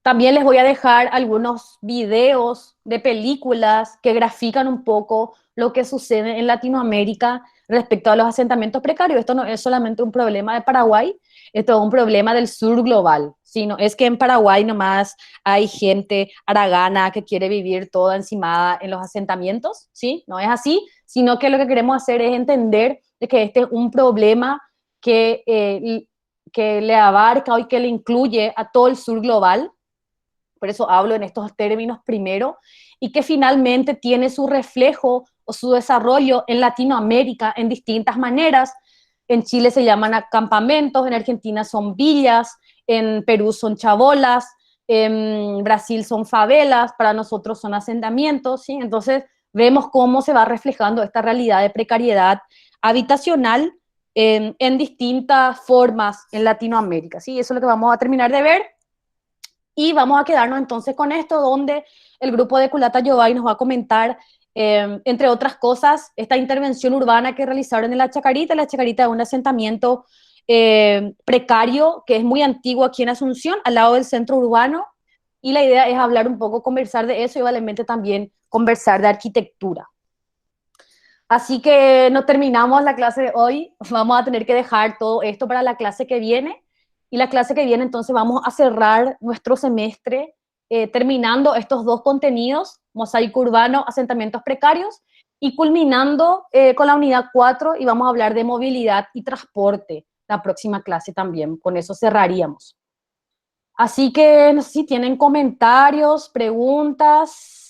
También les voy a dejar algunos videos de películas que grafican un poco lo que sucede en Latinoamérica respecto a los asentamientos precarios. Esto no es solamente un problema de Paraguay, esto es un problema del sur global. ¿Sí? No es que en Paraguay nomás hay gente haragana que quiere vivir toda encimada en los asentamientos, ¿sí? No es así, sino que lo que queremos hacer es entender de que este es un problema que le abarca y que le incluye a todo el sur global. Por eso hablo en estos términos primero, y que finalmente tiene su reflejo o su desarrollo en Latinoamérica en distintas maneras. En Chile se llaman campamentos, en Argentina son villas, en Perú son chabolas, en Brasil son favelas, para nosotros son asentamientos, ¿sí? Entonces vemos cómo se va reflejando esta realidad de precariedad habitacional en distintas formas en Latinoamérica, ¿sí? Eso es lo que vamos a terminar de ver. Y vamos a quedarnos entonces con esto, donde el grupo de Culata Yobay nos va a comentar, entre otras cosas, esta intervención urbana que realizaron en La Chacarita. La Chacarita es un asentamiento precario que es muy antiguo aquí en Asunción, al lado del centro urbano. Y la idea es hablar un poco, conversar de eso y obviamente también conversar de arquitectura. Así que no terminamos la clase de hoy, vamos a tener que dejar todo esto para la clase que viene. Y la clase que viene entonces vamos a cerrar nuestro semestre terminando estos dos contenidos, mosaico urbano, asentamientos precarios, y culminando con la unidad 4 y vamos a hablar de movilidad y transporte la próxima clase también. Con eso cerraríamos. Así que no sé si tienen comentarios, preguntas.